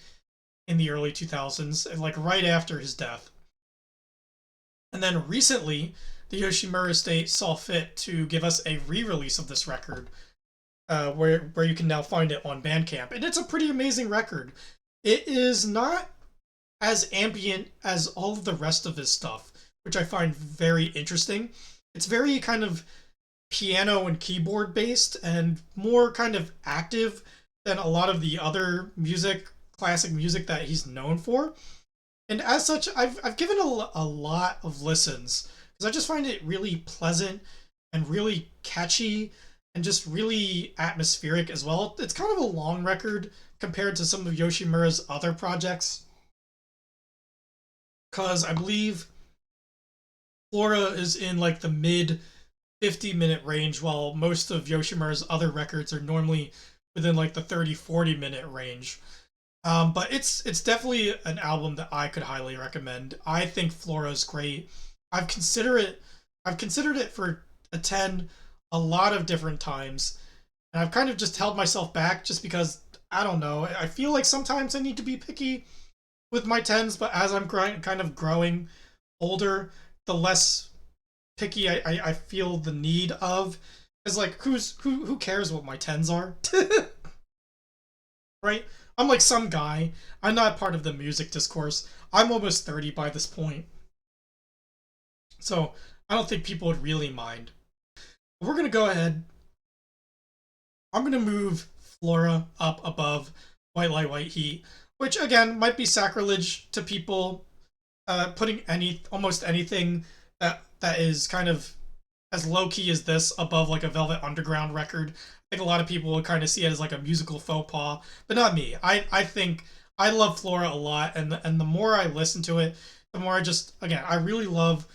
in the early 2000s, like right after his death. And then recently, the Yoshimura estate saw fit to give us a re-release of this record, where you can now find it on Bandcamp, and it's a pretty amazing record. It is not as ambient as all of the rest of his stuff, which I find very interesting. It's very kind of piano and keyboard based and more kind of active than a lot of the other classic music that he's known for. And as such, I've given a lot of listens because I just find it really pleasant and really catchy and just really atmospheric as well. It's kind of a long record compared to some of Yoshimura's other projects, because I believe Flora is in like the mid 50-minute range, while most of Yoshimura's other records are normally within like the 30-40 minute range. But it's definitely an album that I could highly recommend. I think Flora is great. I've considered it. I've considered it for a 10 a lot of different times, and I've kind of just held myself back just because I don't know. I feel like sometimes I need to be picky with my 10s, but as I'm kind of growing older, the less picky I feel the need of. Is like who cares what my 10s are? Right? I'm like some guy. I'm not part of the music discourse. I'm almost 30 by this point. So I don't think people would really mind. But we're going to go ahead. I'm going to move Flora up above White Light, White Heat, which again might be sacrilege to people, putting almost anything that is kind of as low key as this above like a Velvet Underground record. I think a lot of people would kind of see it as like a musical faux pas, but not me. I think I love Flora a lot, and the more I listen to it, the more I really love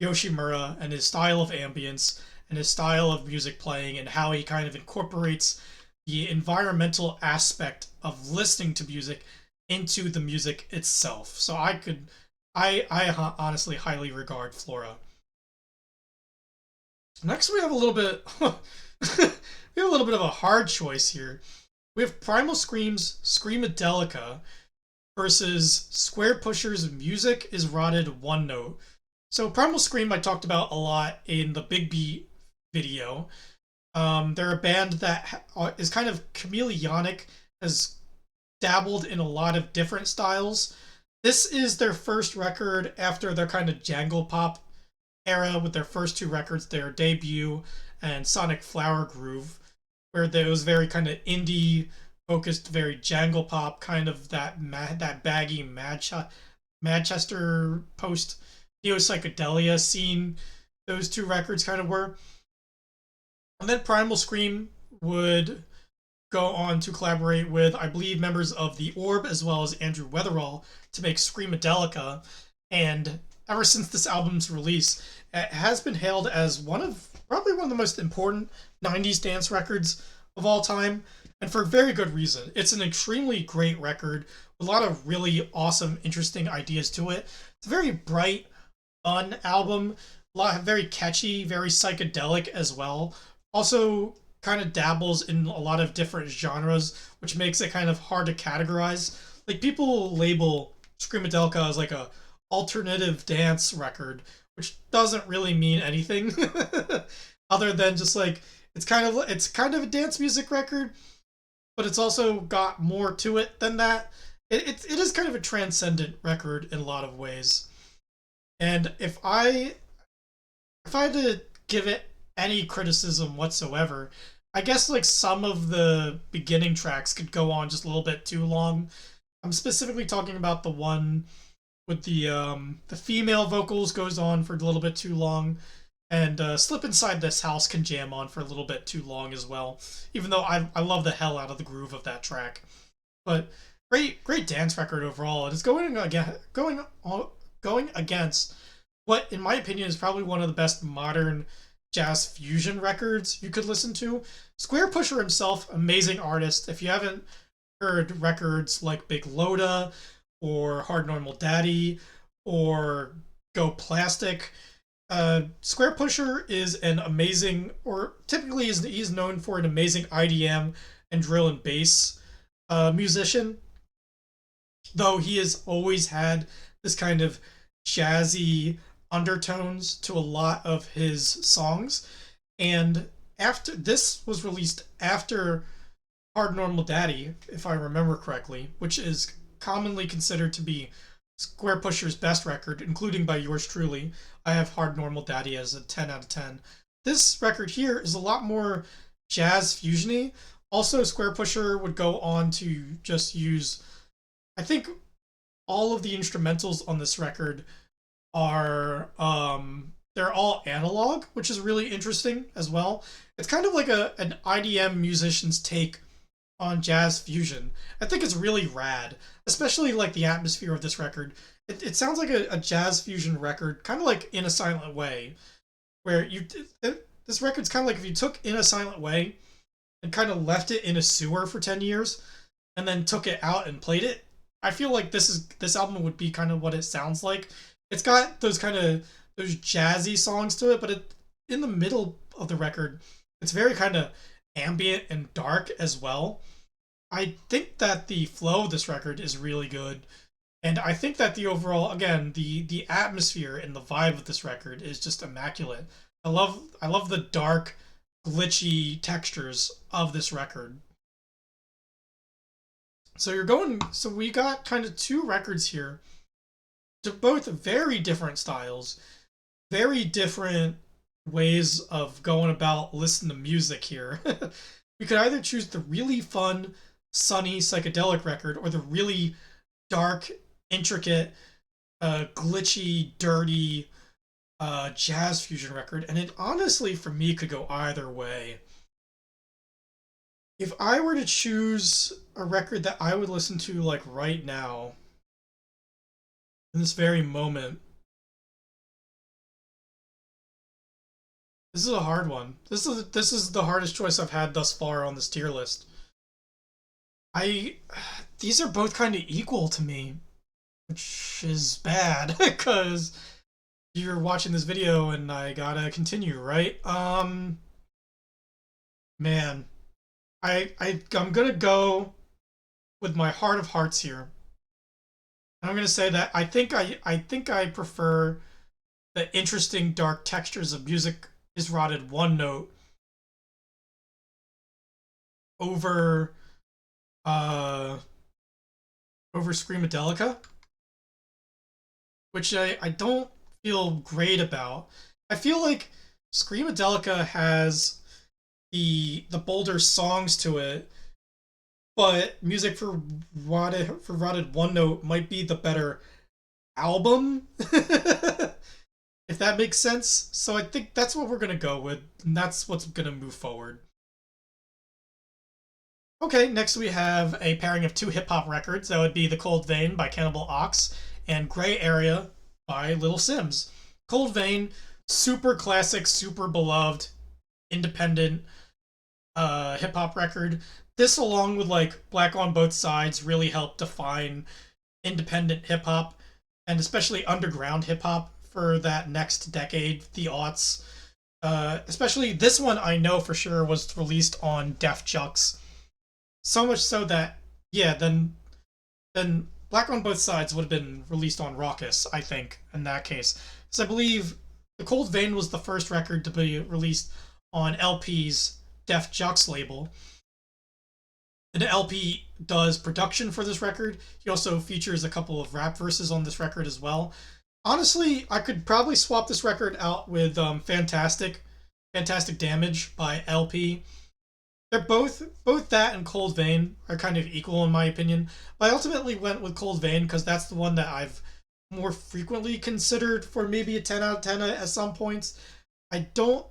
Yoshimura and his style of ambience and his style of music playing and how he kind of incorporates the environmental aspect of listening to music into the music itself. So I honestly highly regard Flora. Next, we have a little bit we have a little bit of a hard choice here. We have Primal Scream's Screamadelica versus Squarepusher's Music is Rotted One Note. So Primal Scream I talked about a lot in the Big Beat video. They're a band that is kind of chameleonic, has dabbled in a lot of different styles. This is their first record after their kind of jangle pop era with their first two records, their debut and Sonic Flower Groove, where there was very kind of indie focused, very jangle pop, kind of that baggy Manchester post neo psychedelia scene. Those two records kind of were. And then Primal Scream would go on to collaborate with, I believe, members of The Orb as well as Andrew Weatherall to make Screamadelica. And ever since this album's release, it has been hailed as probably one of the most important 90s dance records of all time, and for very good reason. It's an extremely great record with a lot of really awesome, interesting ideas to it. It's a very bright, fun album, very catchy, very psychedelic as well. Also kind of dabbles in a lot of different genres, which makes it kind of hard to categorize. Like, people label Screamadelica as like a alternative dance record, which doesn't really mean anything other than just like it's kind of a dance music record, but it's also got more to it than that. It is kind of a transcendent record in a lot of ways. And if I had to give it any criticism whatsoever, I guess like some of the beginning tracks could go on just a little bit too long. I'm specifically talking about the one with the female vocals goes on for a little bit too long, and Slip Inside This House can jam on for a little bit too long as well, even though I love the hell out of the groove of that track. But great dance record overall. It is going against what in my opinion is probably one of the best modern jazz fusion records you could listen to. Squarepusher himself, amazing artist. If you haven't heard records like Big Loda or Hard Normal Daddy or Go Plastic. Squarepusher is an amazing, or typically he's known for an amazing IDM and drill and bass musician, though he has always had this kind of jazzy undertones to a lot of his songs. And after this was released after Hard Normal Daddy, if I remember correctly, which is commonly considered to be Squarepusher's best record, including by yours truly. I have Hard Normal Daddy as a 10 out of 10. This record here is a lot more jazz fusiony. Also, Squarepusher would go on to just use, I think, all of the instrumentals on this record are they're all analog, which is really interesting as well. It's kind of like an IDM musician's take on jazz fusion. I think it's really rad, especially like the atmosphere of this record. It sounds like a jazz fusion record, kind of like In a Silent Way, where this record's kind of like if you took In a Silent Way and kind of left it in a sewer for 10 years and then took it out and played it. I feel like this album would be kind of what it sounds like. It's got those kind of those jazzy songs to it, but in the middle of the record, it's very kind of ambient and dark as well. I think that the flow of this record is really good, and I think that the overall, again, the atmosphere and the vibe of this record is just immaculate. I love the dark, glitchy textures of this record. So we got kind of two records here, to both very different styles, very different ways of going about listening to music here. We could either choose the really fun, sunny, psychedelic record or the really dark, intricate, glitchy, dirty jazz fusion record. And it honestly, for me, could go either way. If I were to choose a record that I would listen to like right now, in this very moment, this is a hard one. This is the hardest choice I've had thus far on this tier list. I These are both kind of equal to me, which is bad because you're watching this video and I gotta continue, right? Man, I'm gonna go with my heart of hearts here. And I'm gonna say that I think I prefer the interesting dark textures of music is rotted one note over uh over Screamadelica, which I don't feel great about. I feel like Screamadelica has the bolder songs to it, but music for Rotted One Note might be the better album, if that makes sense. So I think that's what we're gonna go with, and that's what's gonna move forward. Okay, next we have a pairing of two hip hop records. That would be The Cold Vein by Cannibal Ox and Gray Area by Little Sims. Cold Vein, super classic, super beloved, independent hip hop record. This, along with like Black on Both Sides, really helped define independent hip hop and especially underground hip hop for that next decade, the aughts. Especially this one, I know for sure was released on Def Jux. So much so that, yeah, then Black on Both Sides would have been released on Raucous, I think, in that case. Because I believe The Cold Vein was the first record to be released on LP's Def Jux label. And LP does production for this record. He also features a couple of rap verses on this record as well. Honestly, I could probably swap this record out with Fantastic Damage by LP. They're both that and Cold Vein are kind of equal in my opinion. But I ultimately went with Cold Vein because that's the one that I've more frequently considered for maybe a 10 out of 10 at some points. I don't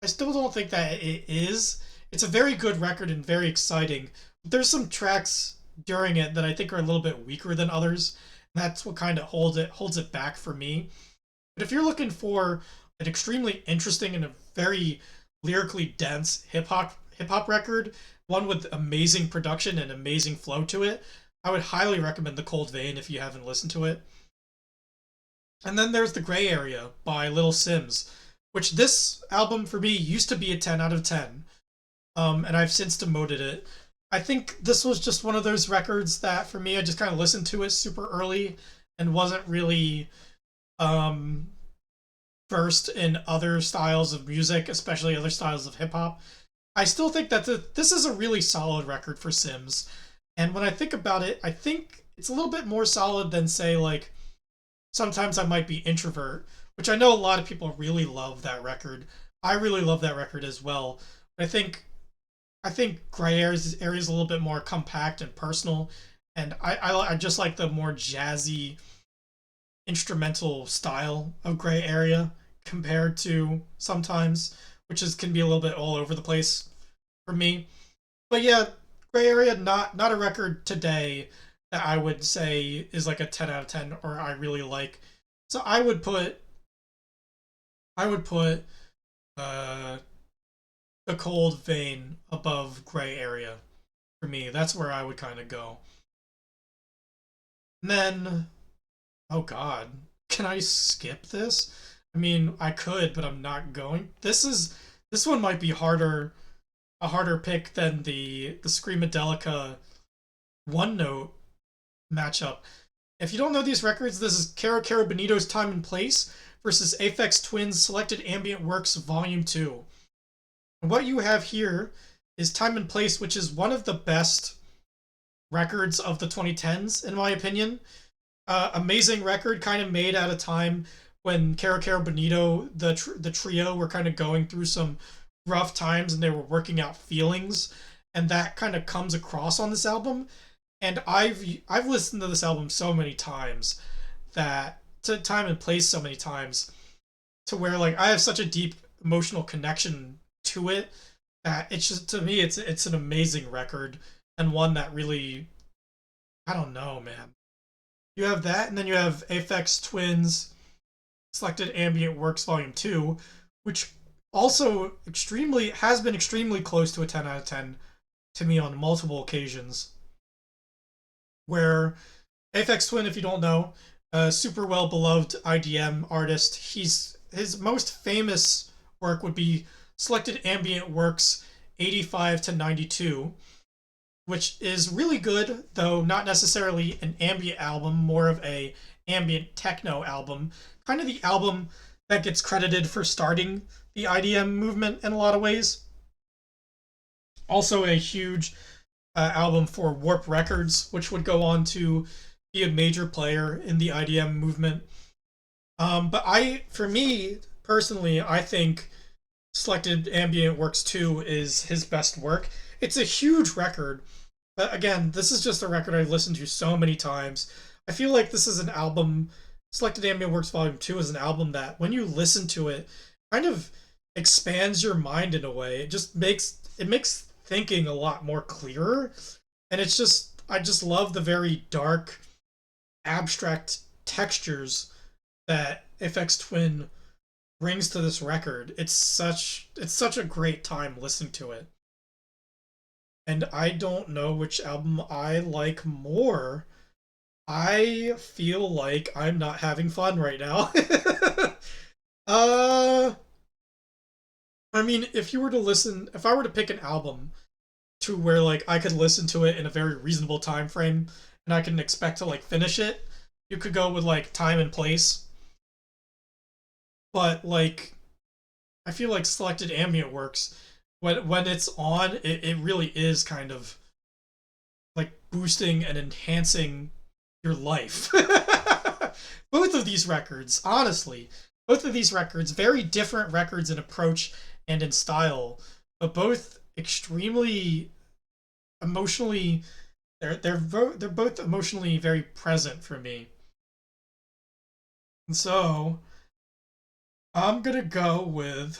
I still don't think that it is. It's a very good record and very exciting. But there's some tracks during it that I think are a little bit weaker than others. And that's what kind of holds it back for me. But if you're looking for an extremely interesting and a very lyrically dense hip hop record, one with amazing production and amazing flow to it, I would highly recommend The Cold Vein if you haven't listened to it. And then there's The Gray Area by Little Sims, which this album for me used to be a 10 out of 10. And I've since demoted it. I think this was just one of those records that for me, I just kind of listened to it super early and wasn't really um, versed in other styles of music, especially other styles of hip hop. I still think that this is a really solid record for Sims. And when I think about it, I think it's a little bit more solid than, say, like, Sometimes I Might Be Introvert, which I know a lot of people really love that record. I really love that record as well. I think Gray Area is a little bit more compact and personal, and I just like the more jazzy instrumental style of Gray Area compared to Sometimes, which is can be a little bit all over the place for me. But yeah, Gray Area not a record today that I would say is like a 10 out of 10 or I really like. So I would put uh The Cold Vein above Gray Area for me. That's where I would kind of go. And then, oh god, can I skip this? I mean, I could, but I'm not going. This one might be a harder pick than the Screamadelica One Note matchup. If you don't know these records, this is Caro Caro Bonito's Time and Place versus Aphex Twin's Selected Ambient Works Volume 2. And what you have here is Time and Place, which is one of the best records of the 2010s, in my opinion. Amazing record, kind of made at a time when Caro Caro Bonito, the trio, were kind of going through some rough times and they were working out feelings, and that kind of comes across on this album. And I've listened to this album so many times that to Time and Place so many times to where like I have such a deep emotional connection to it that it's just to me it's an amazing record and one that really I don't know, man. You have that, and then you have Aphex Twins Selected Ambient Works Volume 2, which also extremely has been extremely close to a 10 out of 10 to me on multiple occasions. Where Aphex Twin, if you don't know, a super well beloved IDM artist, his most famous work would be Selected Ambient Works 85 to 92, which is really good, though not necessarily an ambient album, more of a ambient techno album. Kind of the album that gets credited for starting the IDM movement in a lot of ways. Also a huge album for Warp Records, which would go on to be a major player in the IDM movement. For me personally, I think Selected Ambient Works 2 is his best work. It's a huge record, but again, this is just a record I've listened to so many times. I feel like this is an album, Selected Ambient Works Volume 2 is an album that when you listen to it, kind of expands your mind in a way. It makes thinking a lot more clearer. And I just love the very dark, abstract textures that Aphex Twin brings to this record. It's such a great time listening to it. And I don't know which album I like more. I feel like I'm not having fun right now. uh I mean, if I were to pick an album to where like I could listen to it in a very reasonable time frame and I can expect to like finish it, you could go with like Time and Place. But like I feel like Selected Ambient Works when it's on, it really is kind of like boosting and enhancing your life. Both of these records, honestly, both of these records, very different records in approach and in style, but both extremely emotionally. They're both emotionally very present for me, and so I'm gonna go with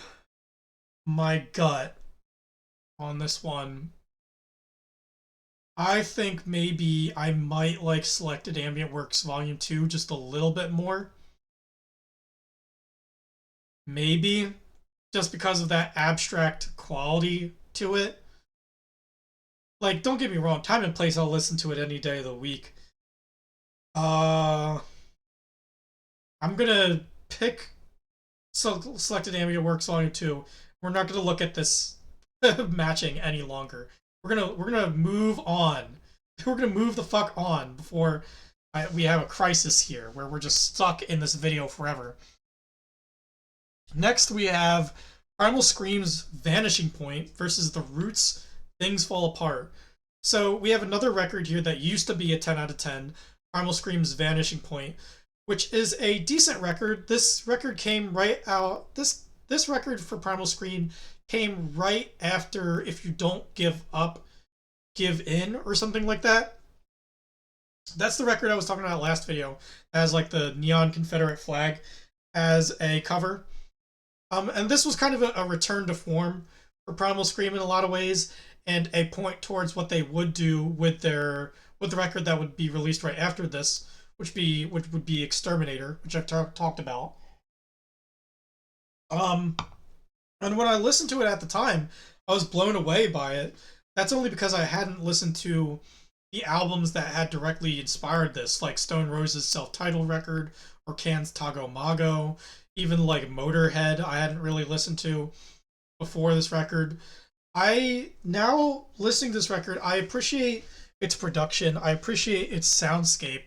my gut on this one. I think maybe I might like Selected Ambient Works Volume 2 just a little bit more. Maybe just because of that abstract quality to it. Like, don't get me wrong, Time and Place, I'll listen to it any day of the week. Uh, I'm gonna pick Selected Ambient Works Volume 2. We're not gonna look at this matching any longer. We're gonna move on. We're gonna move the fuck on before we have a crisis here where we're just stuck in this video forever. Next, we have Primal Scream's Vanishing Point versus The Roots' Things Fall Apart. So we have another record here that used to be a 10 out of 10, Primal Scream's Vanishing Point, which is a decent record. This record came right out. This record for Primal Scream came right after If You Don't Give Up, Give In, or something like that. That's the record I was talking about last video, as like the neon Confederate flag as a cover. And this was kind of a return to form for Primal Scream in a lot of ways, and a point towards what they would do with the record that would be released right after this, which would be Exterminator, which I've talked about. And when I listened to it at the time, I was blown away by it. That's only because I hadn't listened to the albums that had directly inspired this, like Stone Roses' self-titled record or Can's Tago Mago, even like Motorhead I hadn't really listened to before this record. I now listening to this record, I appreciate its production, I appreciate its soundscape,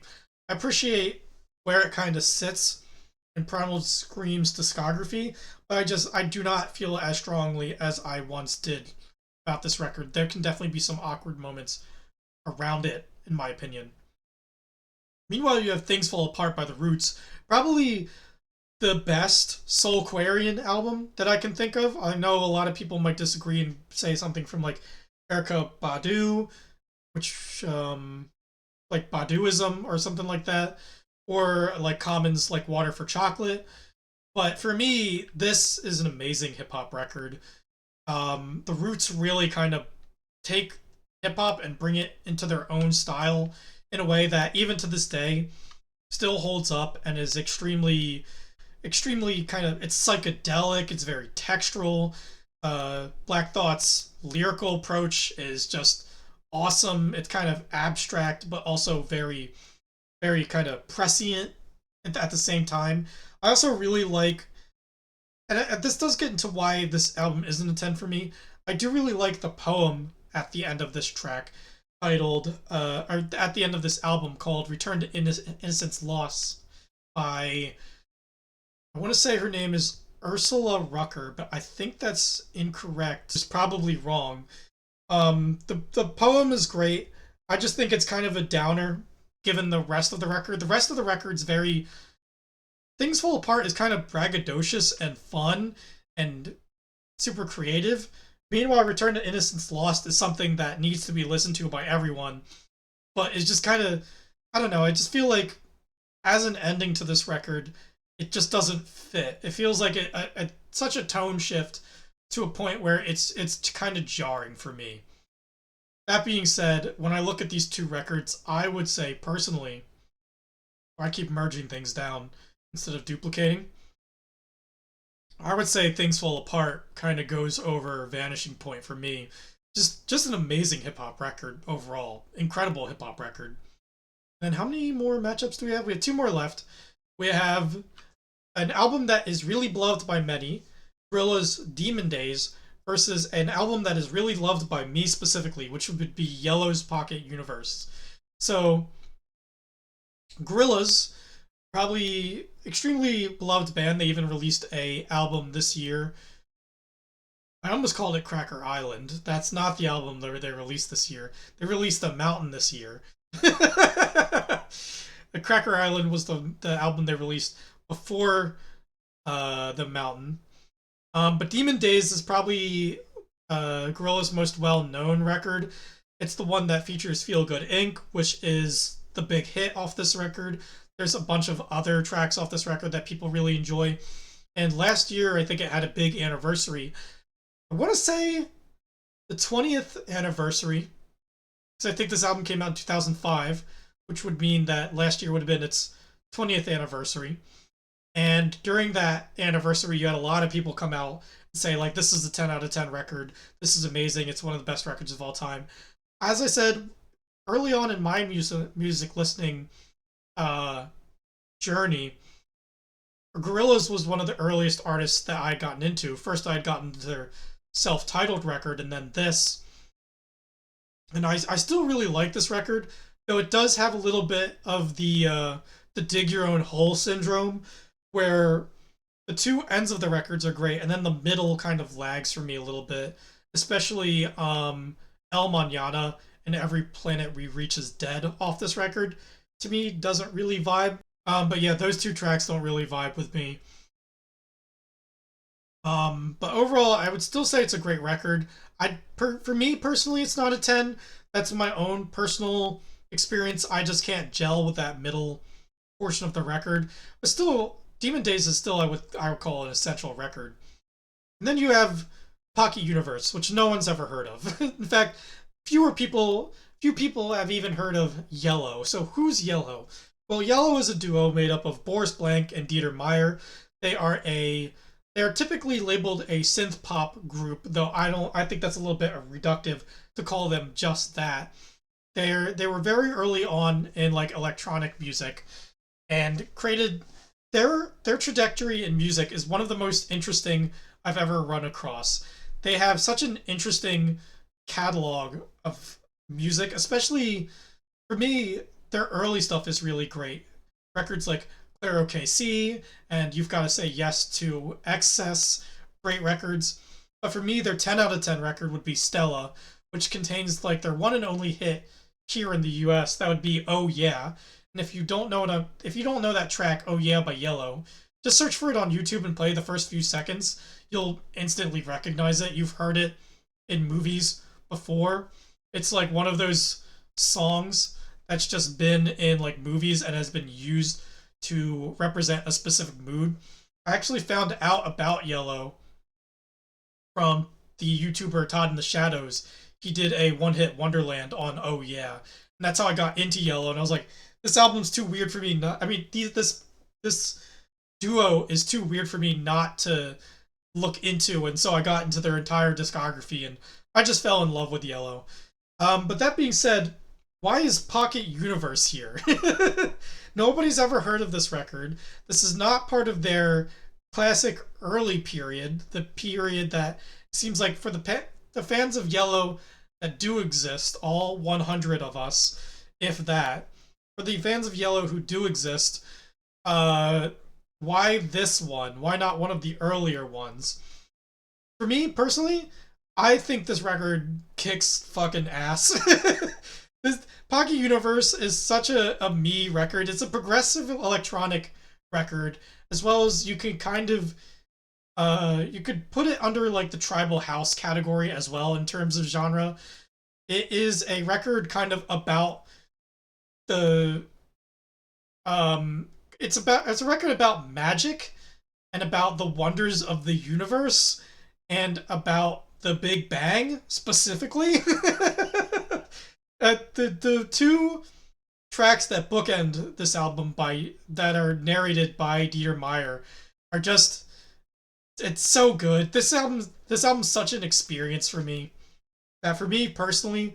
I appreciate where it kind of sits in Primal Scream's discography, but I do not feel as strongly as I once did about this record. There can definitely be some awkward moments around it, in my opinion. Meanwhile, you have Things Fall Apart by The Roots, probably the best Soulquarian album that I can think of. I know a lot of people might disagree and say something from like Erykah Badu, which like Baduism or something like that, or like Common's like Water for Chocolate. But for me, this is an amazing hip hop record. The Roots really kind of take hip hop and bring it into their own style in a way that even to this day still holds up and is extremely kind of, it's psychedelic, it's very textural. Black Thought's lyrical approach is just awesome. It's kind of abstract but also very kind of prescient at the same time. I also really like, and this does get into why this album isn't a 10 for me. I do really like the poem at the end of this track titled, or at the end of this album called Return to Innocence Lost by, I want to say her name is Ursula Rucker, but I think that's incorrect. It's probably wrong. The poem is great. I just think it's kind of a downer given the rest of the record. The rest of the record's very, Things Fall Apart is kind of braggadocious and fun and super creative. Meanwhile, Return to Innocence Lost is something that needs to be listened to by everyone, but it's just kind of, I don't know, I just feel like as an ending to this record, it just doesn't fit. It feels like such a tone shift to a point where it's kind of jarring for me. That being said, when I look at these two records, I would say personally, I keep merging things down instead of duplicating, I would say Things Fall Apart kind of goes over Vanishing Point for me. Just an amazing hip hop record overall. Incredible hip hop record. And how many more matchups do we have? We have two more left. We have an album that is really beloved by many, Gorillaz' Demon Days, versus an album that is really loved by me specifically, which would be Yellow's Pocket Universe. So, Gorillaz, probably extremely beloved band. They even released a album this year. I almost called it Cracker Island. That's not the album that they released this year. They released The Mountain this year. Cracker Island was the album they released before The Mountain. But Demon Days is probably Gorillaz' most well-known record. It's the one that features Feel Good Inc., which is the big hit off this record. There's a bunch of other tracks off this record that people really enjoy. And last year, I think it had a big anniversary. I want to say the 20th anniversary, because I think this album came out in 2005, which would mean that last year would have been its 20th anniversary. And during that anniversary, you had a lot of people come out and say, like, this is a 10 out of 10 record. This is amazing. It's one of the best records of all time. as I said early on in my music listening uh, journey, Gorillaz was one of the earliest artists that I had gotten into. First, I had gotten their self-titled record, and then this. And I still really like this record, though it does have a little bit of the dig your own hole syndrome, where the two ends of the records are great, and then the middle kind of lags for me a little bit, especially El Manana and Every Planet We Reach is Dead off this record. To me, doesn't really vibe. But yeah, those two tracks don't really vibe with me. But overall, I would still say it's a great record. For me personally, it's not a 10. That's my own personal experience. I just can't gel with that middle portion of the record. But still, Demon Days is still I would call an essential record. And then you have Pocket Universe, which no one's ever heard of. In fact, few people have even heard of Yellow. So who's Yellow? Well, Yellow is a duo made up of Boris Blank and Dieter Meyer. They are typically labeled a synth pop group, though I think that's a little bit reductive to call them just that. They were very early on in like electronic music and created their trajectory in music is one of the most interesting I've ever run across. They have such an interesting catalog of music, especially for me, their early stuff is really great. Records like Clear OKC and You've Gotta Say Yes to Excess, great records. But for me, their 10 out of 10 record would be Stella, which contains like their one and only hit here in the US. That would be Oh Yeah. And if you don't know that track Oh Yeah by Yellow, just search for it on YouTube and play the first few seconds. You'll instantly recognize it. You've heard it in movies before. It's like one of those songs that's just been in like movies and has been used to represent a specific mood. I actually found out about Yellow from the YouTuber Todd in the Shadows. He did a one hit Wonderland on Oh Yeah. And that's how I got into Yellow. And I was like, this album's too weird for me. This duo is too weird for me not to look into. And so I got into their entire discography and I just fell in love with Yellow. But that being said, why is Pocket Universe here? Nobody's ever heard of this record. This is not part of their classic early period, the period that seems like for the fans of Yellow that do exist, all 100 of us, if that. For the fans of Yellow who do exist, why this one? Why not one of the earlier ones? For me personally, I think this record kicks fucking ass. This Pocket Universe is such a me record. It's a progressive electronic record, as well as you can kind of you could put it under like the tribal house category as well in terms of genre. It is a record kind of about the it's a record about magic and about the wonders of the universe and about the Big Bang specifically. The two tracks that bookend this album that are narrated by Dieter Meyer are just it's so good. This album's such an experience for me. That for me personally,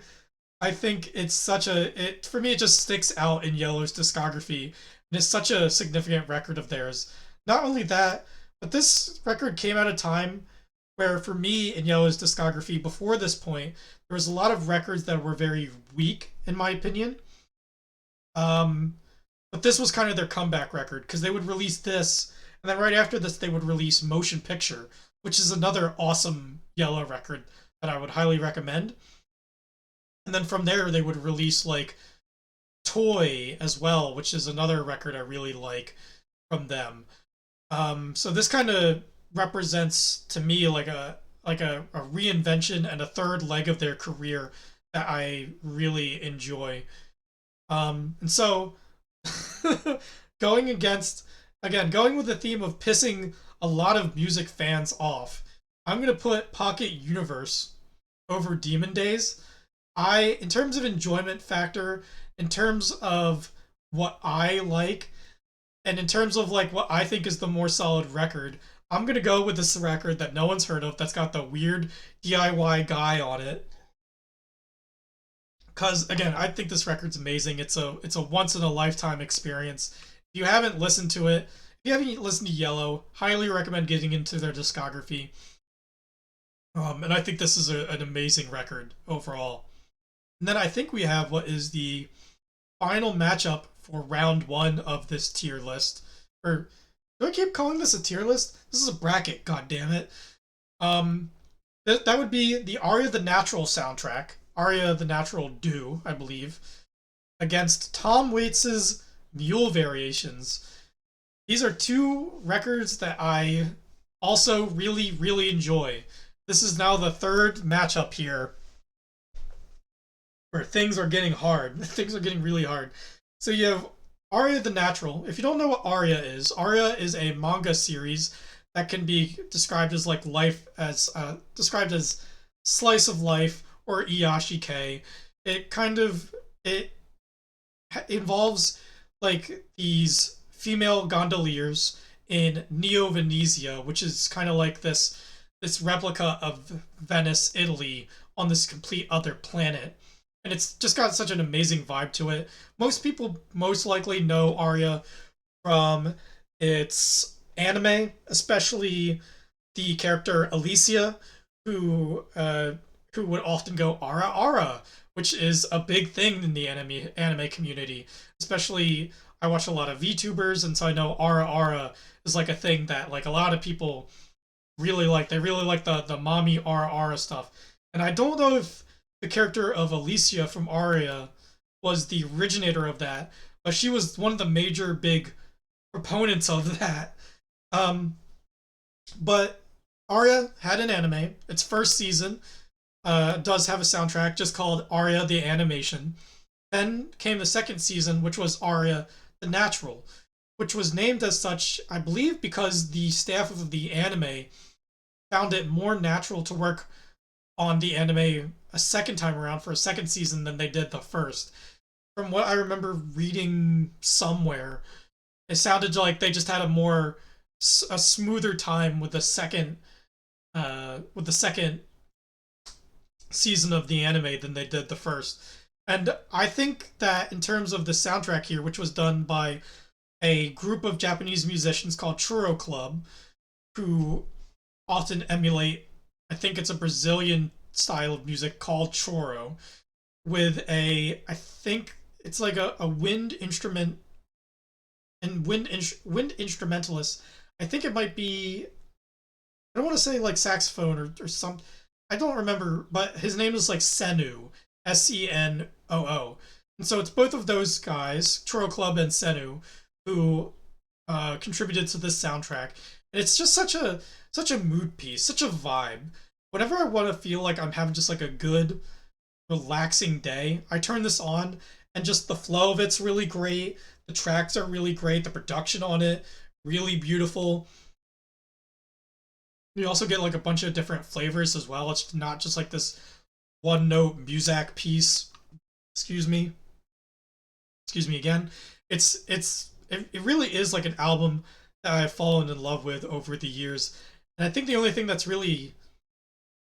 I think it's such it for me it just sticks out in Yellow's discography and it's such a significant record of theirs. Not only that, but this record came at a time where for me in Yellow's discography before this point, there was a lot of records that were very weak in my opinion. But this was kind of their comeback record because they would release this, and then right after this they would release Motion Picture, which is another awesome Yellow record that I would highly recommend. And then from there they would release like Toy as well, which is another record I really like from them. So this kind of represents to me like a reinvention and a third leg of their career that I really enjoy. And so going with the theme of pissing a lot of music fans off, I'm gonna put Pocket Universe over Demon Days. In terms of enjoyment factor, in terms of what I like, and in terms of like what I think is the more solid record, I'm gonna go with this record that no one's heard of that's got the weird DIY guy on it. because again, I think this record's amazing. It's a once in a lifetime experience. If you haven't listened to it, if you haven't listened to Yellow, highly recommend getting into their discography. And I think this is an amazing record overall. And then I think we have what is the final matchup for round one of this tier list. Or do I keep calling this a tier list? This is a bracket. God damn it. Um, that would be the Aria the Natural soundtrack. Aria the Natural Do, I believe, against Tom Waits's Mule Variations. These are two records that I also really, really enjoy. This is now the third matchup here where things are getting hard. Things are getting really hard. So you have Aria the Natural. If you don't know what Aria is a manga series that can be described as like life as described as slice of life or iyashikei. It involves like these female gondoliers in Neo Venezia, which is kind of like this replica of Venice, Italy, on this complete other planet. And it's just got such an amazing vibe to it. Most people most likely know Aria from its anime, especially the character Alicia, who would often go Ara Ara, which is a big thing in the anime community. Especially, I watch a lot of VTubers, and so I know Ara Ara is like a thing that like a lot of people really like. They really like the mommy Ara Ara stuff. And I don't know if the character of Alicia from Aria was the originator of that, but she was one of the major big proponents of that. Um, but Aria had an anime. Its first season does have a soundtrack just called Aria the Animation. Then came the second season, which was Aria the Natural, which was named as such, I believe, because the staff of the anime found it more natural to work on the anime a second time around for a second season than they did the first. From what I remember reading somewhere, it sounded like they just had a smoother time with the second season of the anime than they did the first. And I think that in terms of the soundtrack here, which was done by a group of Japanese musicians called Choro Club, who often emulate, I think it's a Brazilian style of music called choro, with I think it's like a wind instrument and wind instrumentalist. I think it might be, I don't want to say like saxophone or some, I don't remember, but his name is like Senu, Senoo. And so it's both of those guys, Choro Club and Senu, who contributed to this soundtrack. And it's just such a mood piece, such a vibe. Whenever I want to feel like I'm having just like a good, relaxing day, I turn this on, and just the flow of it's really great. The tracks are really great. The production on it, really beautiful. You also get like a bunch of different flavors as well. It's not just like this one note Muzak piece. Excuse me. Excuse me again. It really is like an album that I've fallen in love with over the years. And I think the only thing that's really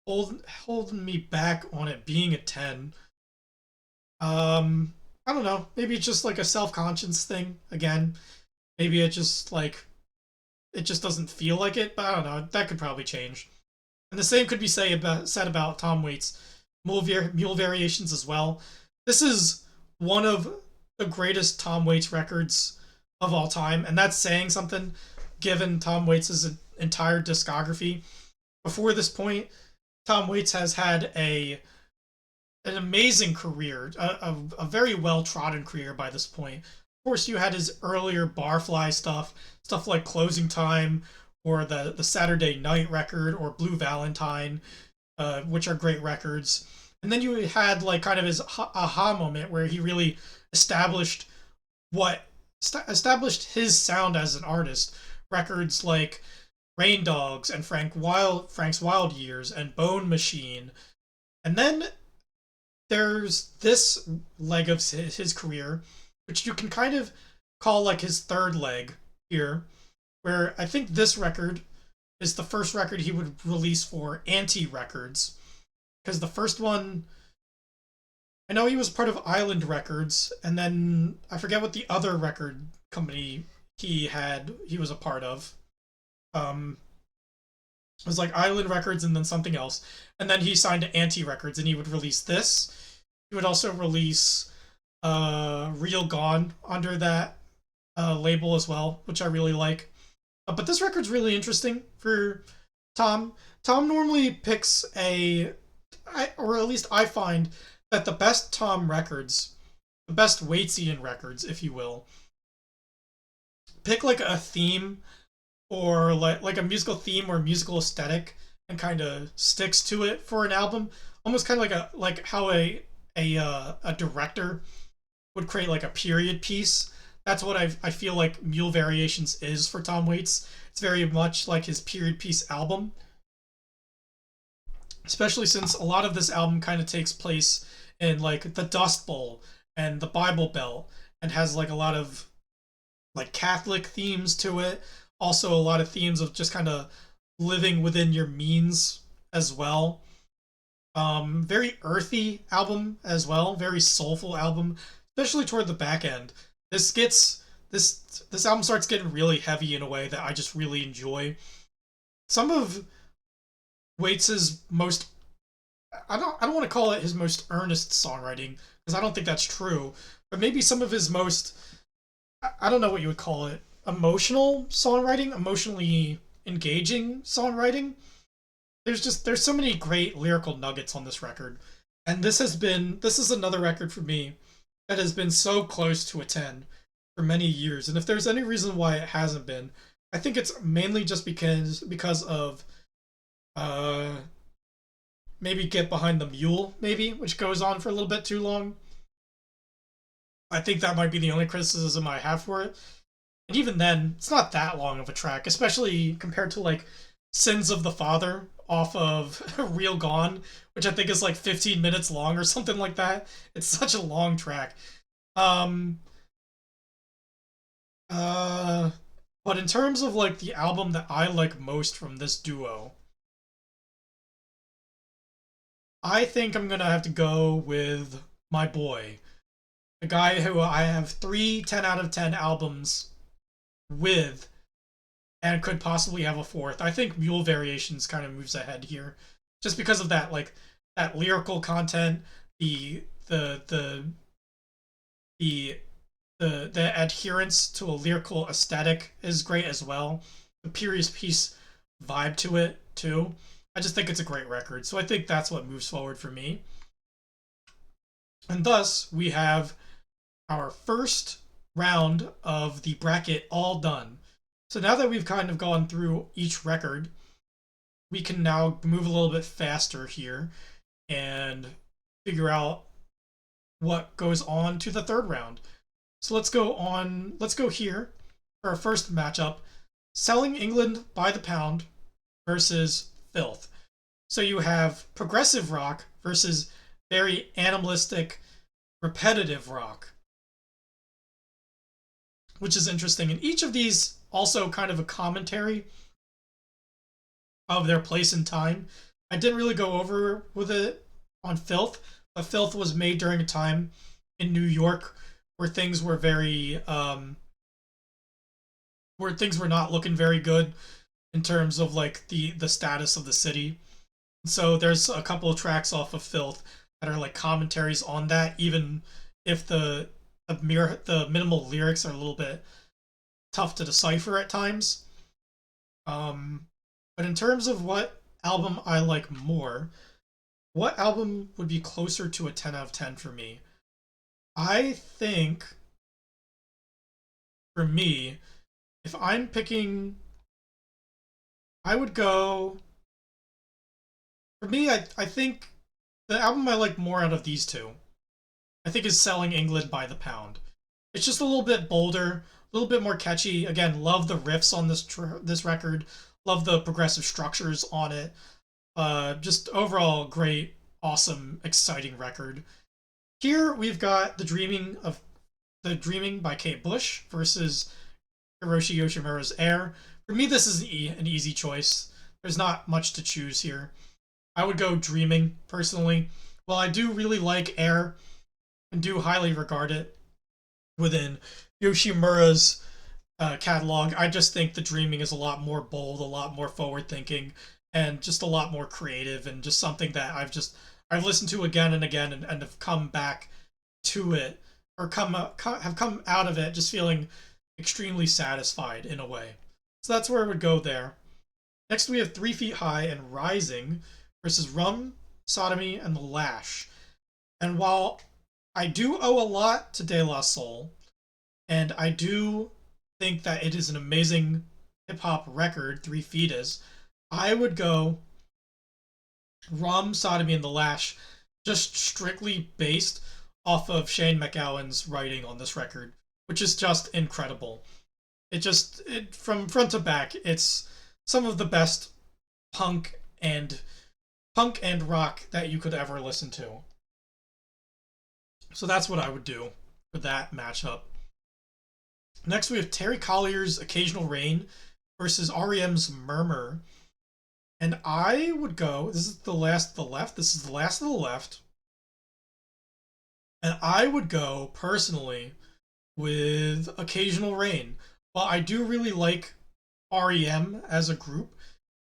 holding me back on it being a 10, I don't know. Maybe it's just like a self-conscious thing again. Maybe it just doesn't feel like it, but I don't know. That could probably change. And the same could be said about Tom Waits' Mule Variations as well. This is one of the greatest Tom Waits records of all time, and that's saying something given Tom Waits' entire discography. Before this point, Tom Waits has had an amazing career, a very well trodden career by this point. Of course, you had his earlier Barfly stuff like Closing Time, or the Saturday Night record, or Blue Valentine, which are great records. And then you had like kind of his aha moment where he really established his sound as an artist. Records like Rain Dogs and Frank's Wild Years and Bone Machine. And then there's this leg of his career, which you can kind of call like his third leg here, where I think this record is the first record he would release for Anti Records, because the first one I know he was part of Island Records, and then I forget what the other record company he was a part of. Um, it was like Island Records and then something else, and then he signed to Anti Records, and he would release this. He would also release Real Gone under that label as well, which I really like. But this record's really interesting for Tom. Tom normally picks or at least I find that the best Tom records, the best Waitsian records, if you will, pick like a theme or like a musical theme or musical aesthetic and kind of sticks to it for an album. Almost kind of like how a director would create like a period piece. That's what I feel like Mule Variations is for Tom Waits. It's very much like his period piece album, especially since a lot of this album kind of takes place in like the Dust Bowl and the Bible Belt and has like a lot of like Catholic themes to it. Also, a lot of themes of just kind of living within your means as well. Very earthy album as well, very soulful album, especially toward the back end. This gets this album starts getting really heavy in a way that I just really enjoy. Some of Waits's most I don't want to call it his most earnest songwriting because I don't think that's true, but maybe some of his most I don't know what you would call it, emotional songwriting, emotionally engaging songwriting. There's so many great lyrical nuggets on this record. And this is another record for me that has been so close to a 10 for many years. And if there's any reason why it hasn't been, I think it's mainly just because of uh maybe Get Behind the Mule, maybe, which goes on for a little bit too long. I think that might be the only criticism I have for it. And even then, it's not that long of a track, especially compared to like Sins of the Father off of Real Gone, which I think is like 15 minutes long or something like that. It's such a long track. Um uh but in terms of like the album that I like most from this duo, I think I'm gonna have to go with my boy, the guy who I have three 10 out of 10 albums with and could possibly have a fourth. I think Mule Variations kind of moves ahead here, just because of that that lyrical content, the the the the the adherence to a lyrical aesthetic is great as well. The Period Piece vibe to it too. I just think it's a great record, so I think that's what moves forward for me. And thus we have our first round of the bracket all done. So now that we've kind of gone through each record, we can now move a little bit faster here and figure out what goes on to the third round. So let's go here for our first matchup, Selling England by the Pound versus Filth. So you have progressive rock versus very animalistic, repetitive rock, which is interesting. And each of these also kind of a commentary of their place in time. I didn't really go over with it on Filth, but Filth was made during a time in New York where things were where things were not looking very good in terms of like the status of the city. So there's a couple of tracks off of Filth that are like commentaries on that, even if the minimal lyrics are a little bit tough to decipher at times. But in terms of what album I like more, what album would be closer to a 10 out of 10 for me? I think for me, if I'm picking, I would go. For me, I think the album I like more out of these two, I think, is Selling England by the Pound. It's just a little bit bolder, a little bit more catchy. Again, love the riffs on this record. Love the progressive structures on it. Just overall great, awesome, exciting record. Here we've got the Dreaming by Kate Bush versus Hiroshi Yoshimura's Air. For me, this is an easy choice. There's not much to choose here. I would go Dreaming personally. While I do really like Air, and do highly regard it within Yoshimura's catalog. I just think The Dreaming is a lot more bold, a lot more forward thinking, and just a lot more creative, and just something that I've listened to again and again, and have come back to it, or have come out of it just feeling extremely satisfied in a way. So that's where I would go there. Next, we have 3 Feet High and Rising versus Rum, Sodomy, and The Lash. And while I do owe a lot to De La Soul, and I do think that it is an amazing hip hop record, 3 Feet is, I would go Rum, Sodomy, and The Lash, just strictly based off of Shane MacGowan's writing on this record, which is just incredible. From front to back, it's some of the best punk and rock that you could ever listen to. So that's what I would do for that matchup. Next, we have Terry Collier's Occasional Rain versus REM's Murmur. And I would go, this is the last of the left. This is the last of the left. And I would go, personally, with Occasional Rain. While I do really like REM as a group,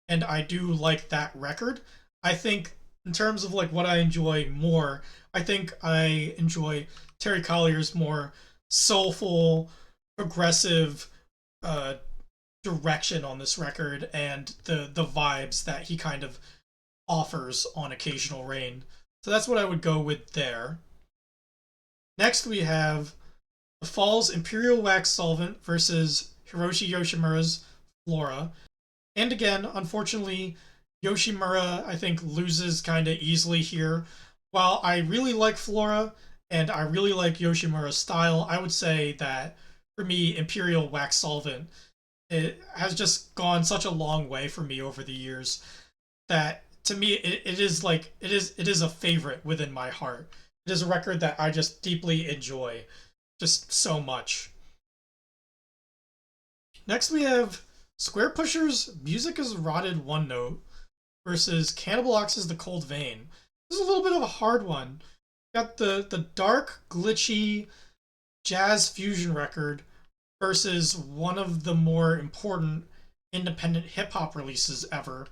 and I do like that record, I think in terms of like what I enjoy more, I think I enjoy Terry Collier's more soulful, progressive direction on this record, and the vibes that he kind of offers on Occasional Rain. So that's what I would go with there. Next, we have The Fall's Imperial Wax Solvent versus Hiroshi Yoshimura's Flora. And again, unfortunately, Yoshimura, I think, loses kind of easily here. While I really like Flora and I really like Yoshimura's style, I would say that for me, Imperial Wax Solvent, it has just gone such a long way for me over the years that to me it is a favorite within my heart. It is a record that I just deeply enjoy, just so much. Next we have Squarepusher's Music is Rotted One Note versus Cannibal Ox's The Cold Vein. This is a little bit of a hard one. Got the dark, glitchy jazz fusion record versus one of the more important independent hip hop releases ever.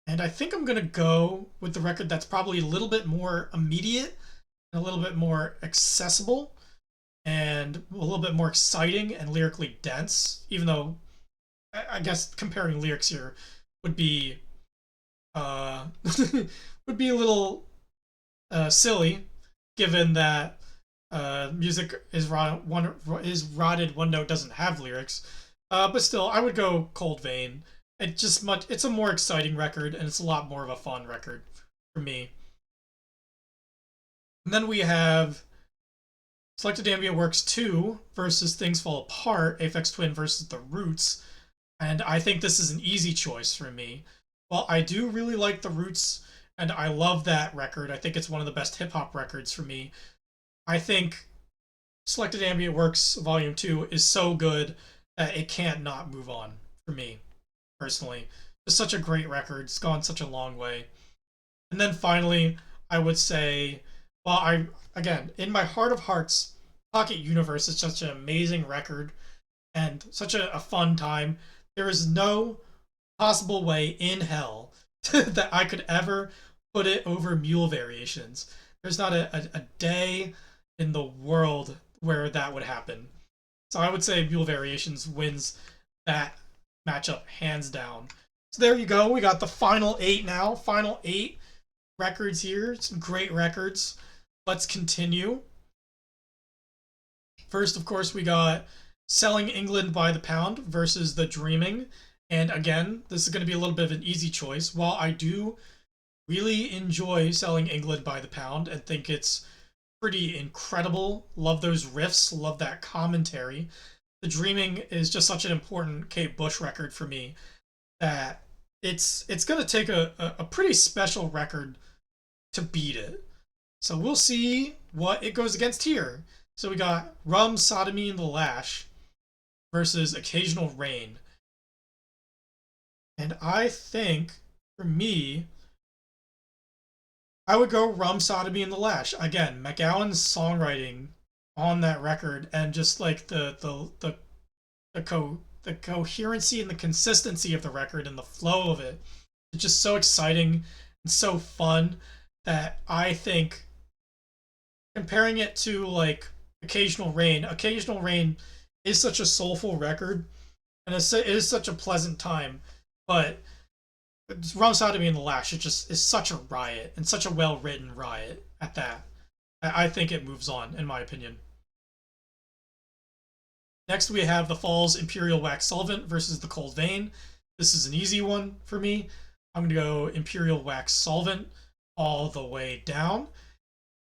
And I think I'm going to go with the record that's probably a little bit more immediate and a little bit more accessible and a little bit more exciting and lyrically dense, even though I guess comparing lyrics here would be would be a little silly, given that music is rotted one note doesn't have lyrics. But still, I would go Cold Vein. It's a more exciting record, and it's a lot more of a fun record for me. And then we have Selected Ambient Works 2 versus Things Fall Apart, Aphex Twin versus The Roots. And I think this is an easy choice for me. While I do really like The Roots, and I love that record, I think it's one of the best hip hop records for me. I think Selected Ambient Works Volume 2 is so good that it can't not move on for me, personally. It's such a great record. It's gone such a long way. And then finally, I would say, again, in my heart of hearts, Pocket Universe is such an amazing record and such a fun time. There is no possible way in hell that I could ever put it over Mule Variations. There's not a day in the world where that would happen. So I would say Mule Variations wins that matchup hands down. So there you go. We got the final 8 now. Final 8 records here. Some great records. Let's continue. First, of course, we got Selling England by the Pound versus The Dreaming. And again, this is going to be a little bit of an easy choice. While I do really enjoy Selling England by the Pound and think it's pretty incredible, love those riffs, love that commentary, The Dreaming is just such an important Kate Bush record for me that it's going to take a pretty special record to beat it. So we'll see what it goes against here. So we got Rum, Sodomy, and The Lash versus Occasional Rain. And I think, for me, I would go Rum Sodomy and the Lash. Again, McGowan's songwriting on that record and just like the coherency and the consistency of the record and the flow of it. It's just so exciting and so fun that I think comparing it to like Occasional Rain is such a soulful record and it is such a pleasant time, but Rum Sodomy and the Lash it just is such a riot and such a well written riot at that. I think it moves on in my opinion. Next, we have the Falls Imperial Wax Solvent versus the Cold Vein. This is an easy one for me. I'm going to go Imperial Wax Solvent all the way down.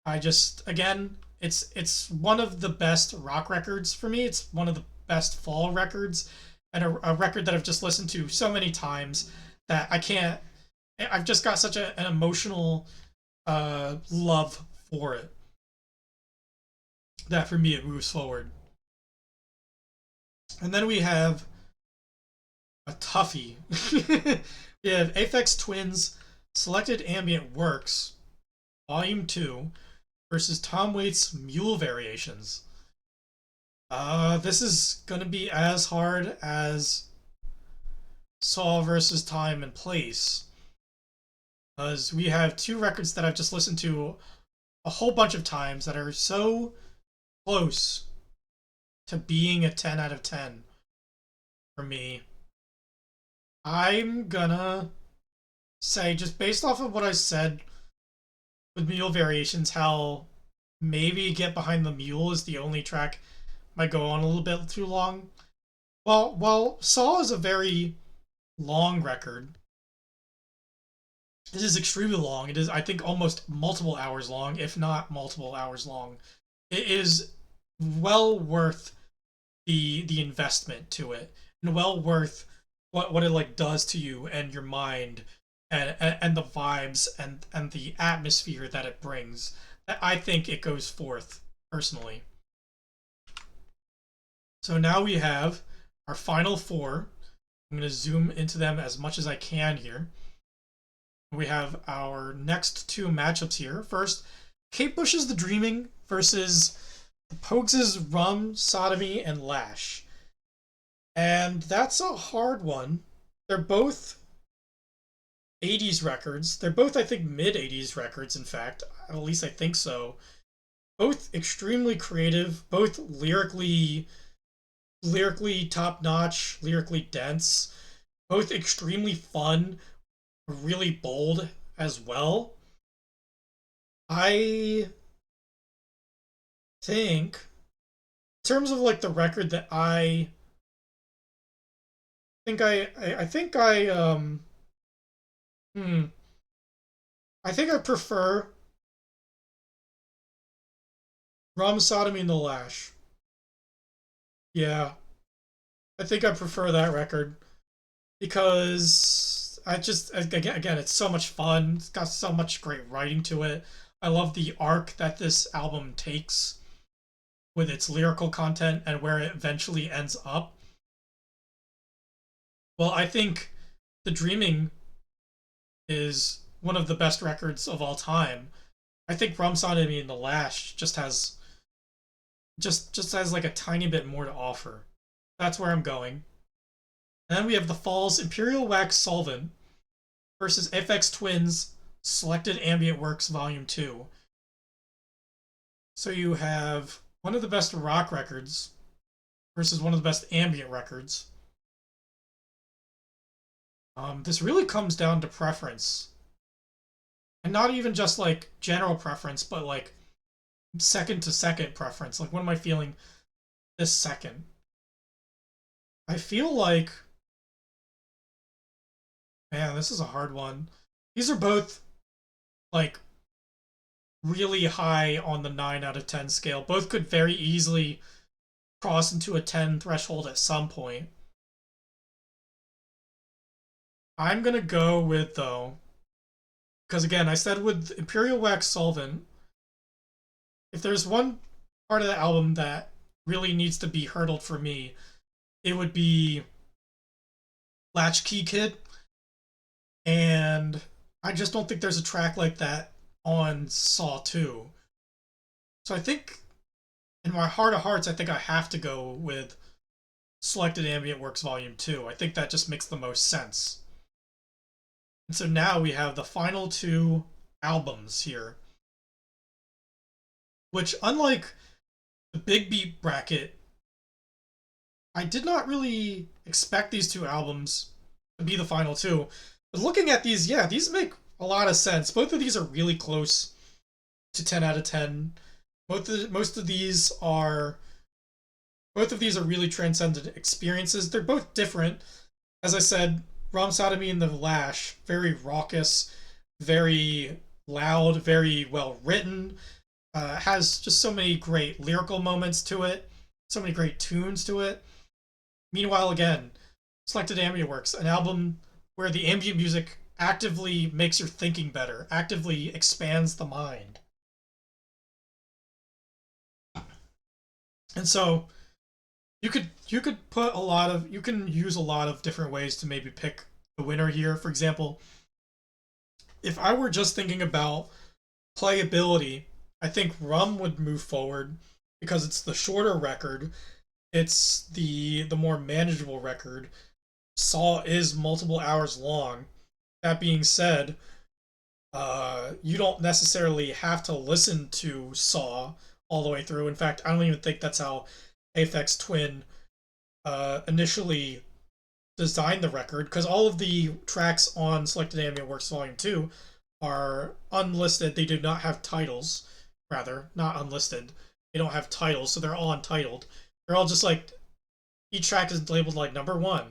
I just, again, it's one of the best rock records for me. It's one of the best fall records, and a record that I've just listened to so many times that I can't. I've just got such an emotional love for it that for me it moves forward. And then we have a toughie. We have Aphex Twins Selected Ambient Works, Volume 2, versus Tom Waits Mule Variations. This is gonna be as hard as Saw versus Time and Place. Because we have two records that I've just listened to a whole bunch of times that are so close to being a 10 out of 10 for me. I'm gonna say, just based off of what I said with Mule Variations, how maybe Get Behind the Mule is the only track might go on a little bit too long. Well, Saw is a very long record. It is extremely long. It is, I think, almost multiple hours long, if not multiple hours long. It is well worth the investment to it, and well worth what it like does to you and your mind, and the vibes and the atmosphere that it brings. I think it goes forth personally. So now we have our final four. I'm going to zoom into them as much as I can here. We have our next two matchups here. First, Kate Bush's The Dreaming versus the Pogues' Rum, Sodomy, and Lash. And that's a hard one. They're both 80s records. They're both, I think, mid 80s records, in fact. At least I think so. Both extremely creative, both lyrically top notch, lyrically dense, both extremely fun, really bold as well. I think, in terms of like the record that I think I think I prefer Rum Sodomy and the Lash. Yeah, I think I prefer that record because I just again it's so much fun. It's got so much great writing to it. I love the arc that this album takes with its lyrical content and where it eventually ends up. Well, I think The Dreaming is one of the best records of all time. I think Rum Sodomy and the Lash just has like a tiny bit more to offer. That's where I'm going. And then we have the Falls Imperial Wax Solvent versus Aphex Twins Selected Ambient Works Volume 2. So you have one of the best rock records versus one of the best ambient records. This really comes down to preference. And not even just like general preference, but like second to second preference. Like, what am I feeling this second? I feel like, man, this is a hard one. These are both like really high on the 9 out of 10 scale. Both could very easily cross into a 10 threshold at some point. I'm going to go with, though, because again, I said with Imperial Wax Solvent, if there's one part of the album that really needs to be hurdled for me, it would be Latchkey Kid. And I just don't think there's a track like that on Saw 2. So I think, in my heart of hearts, I think I have to go with Selected Ambient Works Volume 2. I think that just makes the most sense. And so now we have the final two albums here, which, unlike the Big Beat bracket, I did not really expect these two albums to be the final two. But looking at these, yeah, these make a lot of sense. Both of these are really close to 10 out of 10. Most of these are really transcendent experiences. They're both different. As I said, Rum Sodomy and the Lash, very raucous, very loud, very well written. Has just so many great lyrical moments to it, so many great tunes to it. Meanwhile, again, Selected Ambient Works, an album where the ambient music actively makes your thinking better, actively expands the mind. And so you could put you can use a lot of different ways to maybe pick the winner here. For example, if I were just thinking about playability, I think Rum would move forward because it's the shorter record. It's the more manageable record. Saw is multiple hours long. That being said, you don't necessarily have to listen to Saw all the way through. In fact, I don't even think that's how Aphex Twin initially designed the record, because all of the tracks on Selected Ambient Works Volume 2 are unlisted. They do not have titles. Rather, not unlisted. They don't have titles, so they're all untitled. They're all just like, each track is labeled like number 1,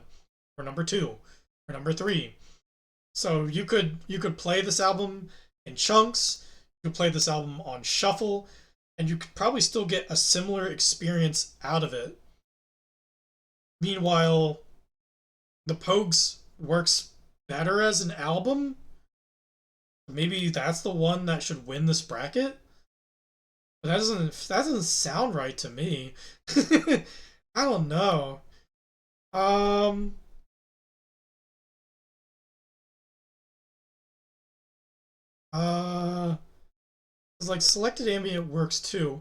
or number 2, or number 3. So you could play this album in chunks, you could play this album on shuffle, and you could probably still get a similar experience out of it. Meanwhile, the Pogues works better as an album. Maybe that's the one that should win this bracket. But that doesn't sound right to me. I don't know. It's like Selected Ambient Works too.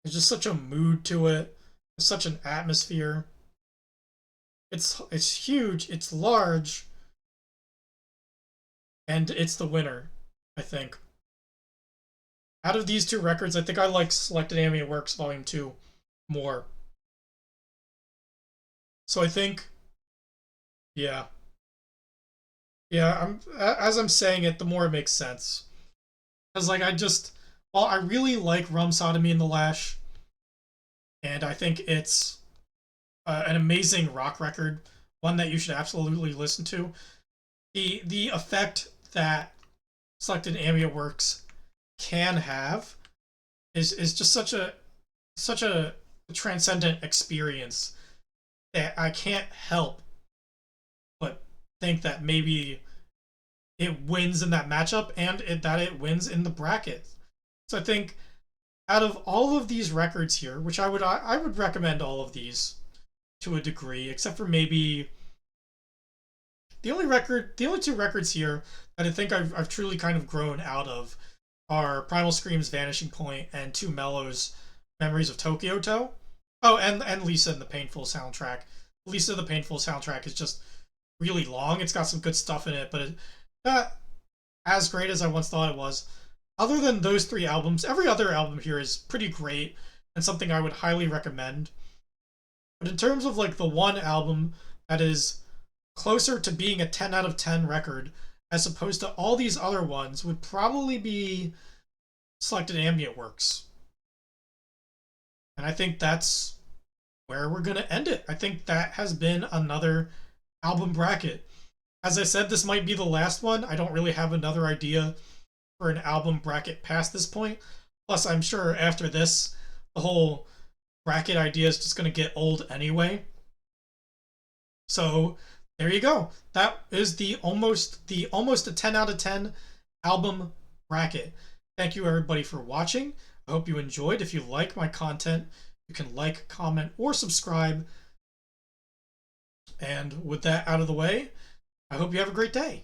There's just such a mood to it. There's such an atmosphere. It's huge. It's large, and it's the winner, I think. Out of these two records, I think I like Selected Ambient Works Volume 2 more. So I think, yeah. Yeah, as I'm saying it, the more it makes sense. Because, like, well, I really like Rum Sodomy and the Lash, and I think it's an amazing rock record, one that you should absolutely listen to. The effect that Selected Ambient Works can have is just such a transcendent experience that I can't help but think that maybe it wins in that matchup, and that it wins in the bracket. So I think out of all of these records here, which I would recommend all of these to a degree, except for maybe the only two records here that I think I've truly kind of grown out of are Primal Scream's Vanishing Point and Too Mellow's Memories of Tokyo To. Oh, and Lisa and the Painful soundtrack. Lisa the Painful soundtrack is just really long. It's got some good stuff in it, but it's not as great as I once thought it was. Other than those three albums, every other album here is pretty great and something I would highly recommend. But in terms of like the one album that is closer to being a 10 out of 10 record as opposed to all these other ones would probably be Selected Ambient Works. And I think that's where we're going to end it. I think that has been another album bracket. As I said, this might be the last one. I don't really have another idea for an album bracket past this point. Plus, I'm sure after this, the whole bracket idea is just going to get old anyway. So there you go. That is the almost a 10 out of 10 album bracket. Thank you everybody for watching. I hope you enjoyed. If you like my content, you can like, comment, or subscribe. And with that out of the way, I hope you have a great day.